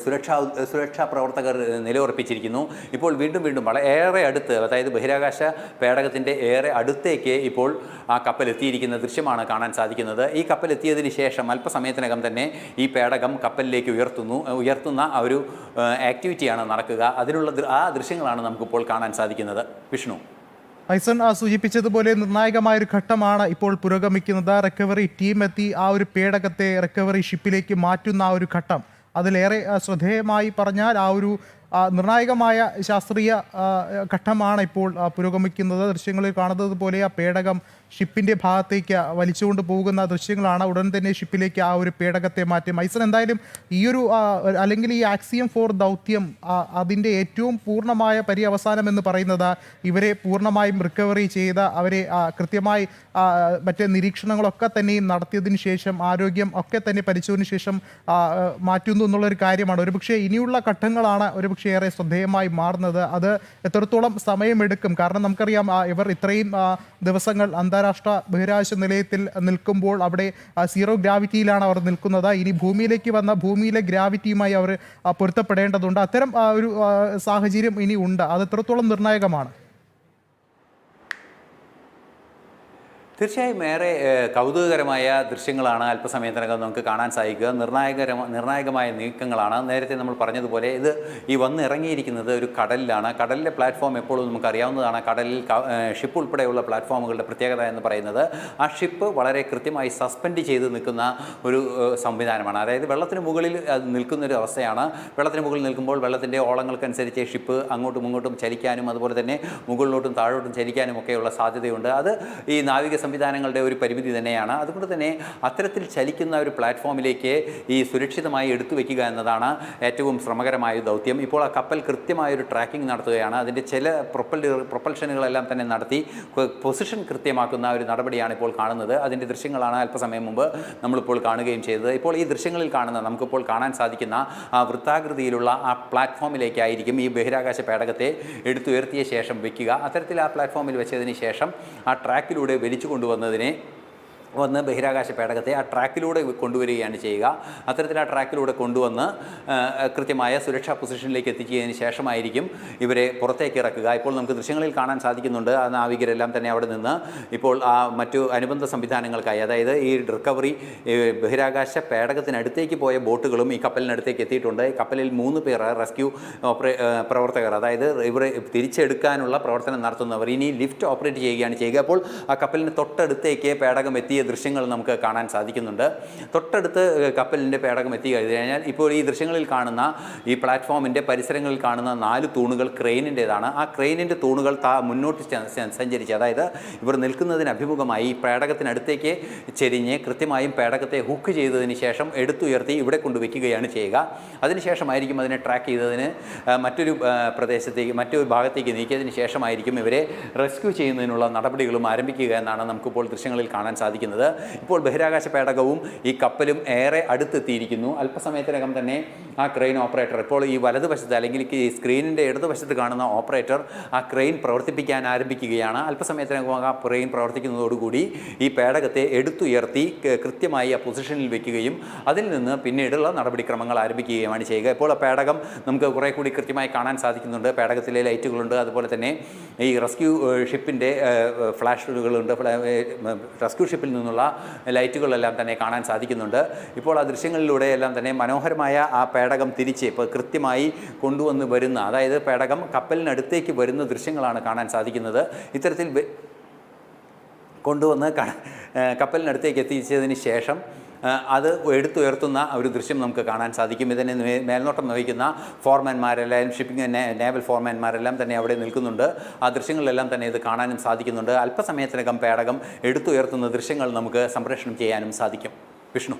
സുരക്ഷാ പ്രവർത്തകർ നിലയുറപ്പിച്ചിരിക്കുന്നു. ഇപ്പോൾ വീണ്ടും വളരെ അടുത്ത്, അതായത് ബഹിരാകാശ പേടകത്തിൻ്റെ ഏറെ അടുത്തേക്ക് ഇപ്പോൾ ആ കപ്പൽ എത്തിയിരിക്കുന്ന ദൃശ്യമാണ് കാണാൻ സാധിക്കുന്നത്. ഈ കപ്പൽ എത്തിയതിന് ശേഷം അല്പസമയത്തിനകം തന്നെ ഈ പേടകം കപ്പലിലേക്ക് ഉയർത്തുന്ന ആ ഒരു ആക്ടിവിറ്റിയാണ് നടക്കുക. അതിനുള്ള ആ ദൃശ്യങ്ങളാണ് നമുക്കിപ്പോൾ കാണാൻ സാധിക്കുന്നത്. വിഷ്ണു. ഐസൺ സൂചിപ്പിച്ചതുപോലെ നിർണായകമായൊരു ഘട്ടമാണ് ഇപ്പോൾ പുരോഗമിക്കുന്നത്. റിക്കവറി ടീം എത്തി ആ ഒരു പേടകത്തെ റിക്കവറി ഷിപ്പിലേക്ക് മാറ്റുന്ന ആ ഒരു ഘട്ടം, അതിലേറെ ശ്രദ്ധേയമായി പറഞ്ഞാൽ ആ ഒരു നിർണായകമായ ശാസ്ത്രീയ ഘട്ടമാണ് ഇപ്പോൾ പുരോഗമിക്കുന്നത്. ദൃശ്യങ്ങളിൽ കാണുന്നത് പോലെ ആ പേടകം ഷിപ്പിൻ്റെ ഭാഗത്തേക്ക് വലിച്ചുകൊണ്ട് പോകുന്ന ദൃശ്യങ്ങളാണ്. ഉടൻ തന്നെ ഷിപ്പിലേക്ക് ആ ഒരു പേടകത്തെ മാറ്റും. ഐസൻ, എന്തായാലും ഈ ഒരു അല്ലെങ്കിൽ ഈ ആക്സിയം 4 ദൗത്യം അതിൻ്റെ ഏറ്റവും പൂർണ്ണമായ പര്യവസാനം എന്ന് പറയുന്നത് ഇവരെ പൂർണ്ണമായും റിക്കവറി ചെയ്ത് അവരെ കൃത്യമായി മറ്റേ നിരീക്ഷണങ്ങളൊക്കെ തന്നെയും നടത്തിയതിന് ശേഷം ആരോഗ്യം ഒക്കെ തന്നെ പരിശോധനയ്ക്ക് ശേഷം മാറ്റുന്നു എന്നുള്ളൊരു കാര്യമാണ്. ഒരുപക്ഷെ ഇനിയുള്ള ഘട്ടങ്ങളാണ് ഒരുപക്ഷെ ഏറെ ശ്രദ്ധേയമായി മാറുന്നത്. അത് എത്രത്തോളം സമയമെടുക്കും? കാരണം നമുക്കറിയാം ഇവർ ഇത്രയും ദിവസങ്ങൾ അന്താരാഷ്ട്ര ബഹിരാകാശ നിലയത്തിൽ നിൽക്കുമ്പോൾ അവിടെ സീറോ ഗ്രാവിറ്റിയിലാണ് അവർ നിൽക്കുന്നത്. ഇനി ഭൂമിയിലേക്ക് വന്ന ഭൂമിയിലെ ഗ്രാവിറ്റിയുമായി അവർ പൊരുത്തപ്പെടേണ്ടതുണ്ട്. അത്തരം ഒരു സാഹചര്യം ഇനി ഉണ്ട്. അത് എത്രത്തോളം നിർണായകമാണ്? തീർച്ചയായും ഏറെ കൗതുകകരമായ ദൃശ്യങ്ങളാണ് അല്പസമയത്തിനകം നമുക്ക് കാണാൻ സാധിക്കുക. നിർണായകമായ നീക്കങ്ങളാണ്. നേരത്തെ നമ്മൾ പറഞ്ഞതുപോലെ ഇത് ഈ വന്നിറങ്ങിയിരിക്കുന്നത് ഒരു കടലിലാണ്. കടലിലെ പ്ലാറ്റ്ഫോം എപ്പോഴും നമുക്കറിയാവുന്നതാണ്. കടലിൽ ഷിപ്പ് ഉൾപ്പെടെയുള്ള പ്ലാറ്റ്ഫോമുകളുടെ പ്രത്യേകത എന്ന് പറയുന്നത് ആ ഷിപ്പ് വളരെ കൃത്യമായി സസ്പെൻഡ് ചെയ്ത് നിൽക്കുന്ന ഒരു സംവിധാനമാണ്. അതായത് വെള്ളത്തിന് മുകളിൽ നിൽക്കുന്നൊരു അവസ്ഥയാണ്. വെള്ളത്തിന് മുകളിൽ നിൽക്കുമ്പോൾ വെള്ളത്തിൻ്റെ ഓളങ്ങൾക്കനുസരിച്ച് ഷിപ്പ് അങ്ങോട്ടും ഇങ്ങോട്ടും ചലിക്കാനും അതുപോലെ തന്നെ മുകളിലോട്ടും താഴോട്ടും ചലിക്കാനും ഒക്കെയുള്ള സാധ്യതയുണ്ട്. അത് ഈ നാവിക സംവിധാനങ്ങളുടെ ഒരു പരിമിതി തന്നെയാണ്. അതുകൊണ്ട് തന്നെ അത്തരത്തിൽ ചലിക്കുന്ന ഒരു പ്ലാറ്റ്ഫോമിലേക്ക് ഈ സുരക്ഷിതമായി എടുത്തു വയ്ക്കുക എന്നതാണ് ഏറ്റവും ശ്രമകരമായ ദൗത്യം. ഇപ്പോൾ ആ കപ്പൽ കൃത്യമായൊരു ട്രാക്കിംഗ് നടത്തുകയാണ്. അതിൻ്റെ ചില പ്രൊപ്പൽഷനുകളെല്ലാം തന്നെ നടത്തി പൊസിഷൻ കൃത്യമാക്കുന്ന ഒരു നടപടിയാണ് ഇപ്പോൾ കാണുന്നത്. അതിൻ്റെ ദൃശ്യങ്ങളാണ് അല്പസമയം മുമ്പ് നമ്മളിപ്പോൾ കാണുകയും ചെയ്തത്. ഇപ്പോൾ ഈ ദൃശ്യങ്ങളിൽ കാണുന്ന നമുക്കിപ്പോൾ കാണാൻ സാധിക്കുന്ന ആ വൃത്താകൃതിയിലുള്ള ആ പ്ലാറ്റ്ഫോമിലേക്കായിരിക്കും ഈ ബഹിരാകാശ പേടകത്തെ എടുത്തുയർത്തിയ ശേഷം വയ്ക്കുക. അത്തരത്തിൽ ആ പ്ലാറ്റ്ഫോമിൽ വെച്ചതിന് ശേഷം ആ ട്രാക്കിലൂടെ വലിച്ചു കൊണ്ടുവന്നതിനെ ബഹിരാകാശ പേടകത്തെ ആ ട്രാക്കിലൂടെ കൊണ്ടുവരികയാണ് ചെയ്യുക. അത്തരത്തിൽ ആ ട്രാക്കിലൂടെ കൊണ്ടുവന്ന് കൃത്യമായ സുരക്ഷാ പൊസിഷനിലേക്ക് എത്തിച്ചതിന് ശേഷമായിരിക്കും ഇവരെ പുറത്തേക്ക് ഇറക്കുക. ഇപ്പോൾ നമുക്ക് ദൃശ്യങ്ങളിൽ കാണാൻ സാധിക്കുന്നുണ്ട് ആ നാവികരെല്ലാം തന്നെ അവിടെ നിന്ന് ഇപ്പോൾ ആ മറ്റു അനുബന്ധ സംവിധാനങ്ങൾക്കായി, അതായത് ഈ റിക്കവറി ബഹിരാകാശ പേടകത്തിനടുത്തേക്ക് പോയ ബോട്ടുകളും ഈ കപ്പലിനടുത്തേക്ക് എത്തിയിട്ടുണ്ട്. ഈ കപ്പലിൽ 3 പേർ റെസ്ക്യൂ പ്രവർത്തകർ, അതായത് ഇവരെ തിരിച്ചെടുക്കാനുള്ള പ്രവർത്തനം നടത്തുന്നവർ ഇനി ലിഫ്റ്റ് ഓപ്പറേറ്റ് ചെയ്യുകയാണ് ചെയ്യുക. അപ്പോൾ ആ കപ്പലിന് തൊട്ടടുത്തേക്ക് പേടകം എത്തിയ ദൃശ്യങ്ങൾ നമുക്ക് കാണാൻ സാധിക്കുന്നുണ്ട്. തൊട്ടടുത്ത് കപ്പലിൻ്റെ പേടകം എത്തി കഴിഞ്ഞാൽ ഇപ്പോൾ ഈ ദൃശ്യങ്ങളിൽ കാണുന്ന ഈ പ്ലാറ്റ്ഫോമിൻ്റെ പരിസരങ്ങളിൽ കാണുന്ന 4 തൂണുകൾ ക്രെയിനിൻ്റേതാണ്. ആ ക്രെയിനിൻ്റെ തൂണുകൾ മുന്നോട്ട് സഞ്ചരിച്ച്, അതായത് ഇവർ നിൽക്കുന്നതിന് അഭിമുഖമായി പേടകത്തിനടുത്തേക്ക് ചെരിഞ്ഞ് കൃത്യമായും പേടകത്തെ ഹുക്ക് ചെയ്തതിന് ശേഷം എടുത്തുയർത്തി ഇവിടെ കൊണ്ടുവയ്ക്കുകയാണ് ചെയ്യുക. അതിനുശേഷമായിരിക്കും അതിനെ ട്രാക്ക് ചെയ്തതിന് മറ്റൊരു പ്രദേശത്തേക്ക്, മറ്റൊരു ഭാഗത്തേക്ക് നീക്കിയതിന് ശേഷമായിരിക്കും ഇവരെ റെസ്ക്യൂ ചെയ്യുന്നതിനുള്ള നടപടികളും ആരംഭിക്കുക എന്നാണ് നമുക്കിപ്പോൾ ദൃശ്യങ്ങളിൽ കാണാൻ സാധിക്കുന്നത്. ഇപ്പോൾ ബഹിരാകാശ പേടകവും ഈ കപ്പലും ഏറെ അടുത്തെത്തിയിരിക്കുന്നു. അല്പസമയത്തിനകം തന്നെ ആ ക്രെയിൻ ഓപ്പറേറ്റർ, ഇപ്പോൾ ഈ വലതുവശത്ത് അല്ലെങ്കിൽ ഈ സ്ക്രീനിൻ്റെ ഇടതുവശത്ത് കാണുന്ന ഓപ്പറേറ്റർ ആ ക്രെയിൻ പ്രവർത്തിപ്പിക്കാൻ ആരംഭിക്കുകയാണ്. അല്പസമയത്തിനകം ആ ക്രെയിൻ പ്രവർത്തിക്കുന്നതോടുകൂടി ഈ പേടകത്തെ എടുത്തുയർത്തി കൃത്യമായി ആ പൊസിഷനിൽ വയ്ക്കുകയും അതിൽ നിന്ന് പിന്നീടുള്ള നടപടിക്രമങ്ങൾ ആരംഭിക്കുകയുമാണ് ചെയ്യുക. ഇപ്പോൾ ആ പേടകം നമുക്ക് കുറേ കൂടി കൃത്യമായി കാണാൻ സാധിക്കുന്നുണ്ട്. പേടകത്തിലെ ലൈറ്റുകളുണ്ട്, അതുപോലെ തന്നെ ഈ റെസ്ക്യൂ ഷിപ്പിൻ്റെ ഫ്ലാഷുകളുണ്ട്. റെസ്ക്യൂ ഷിപ്പിൽ നിന്നുള്ള ലൈറ്റുകളെല്ലാം തന്നെ കാണാൻ സാധിക്കുന്നുണ്ട്. ഇപ്പോൾ ആ ദൃശ്യങ്ങളിലൂടെ എല്ലാം തന്നെ മനോഹരമായ ആ പേടകം തിരിച്ച് ഇപ്പോൾ കൃത്യമായി കൊണ്ടുവന്ന് വരുന്ന, അതായത് പേടകം കപ്പലിനടുത്തേക്ക് വരുന്ന ദൃശ്യങ്ങളാണ് കാണാൻ സാധിക്കുന്നത്. ഇത്തരത്തിൽ കൊണ്ടുവന്ന് കപ്പലിനടുത്തേക്ക് എത്തിച്ചതിന് ശേഷം അത് എടുത്തുയർത്തുന്ന ഒരു ദൃശ്യം നമുക്ക് കാണാൻ സാധിക്കും. ഇതിനെ മേൽനോട്ടം വഹിക്കുന്ന ഫോർമാൻമാരെല്ലാം, ഷിപ്പിംഗ് നേവൽ ഫോർമാൻമാരെല്ലാം തന്നെ അവിടെ നിൽക്കുന്നുണ്ട്. ആ ദൃശ്യങ്ങളിലെല്ലാം തന്നെ ഇത് കാണാനും സാധിക്കുന്നുണ്ട്. അല്പസമയത്തിനകം പേടകം എടുത്തുയർത്തുന്ന ദൃശ്യങ്ങൾ നമുക്ക് സംപ്രേഷണം ചെയ്യാനും സാധിക്കും. വിഷ്ണു.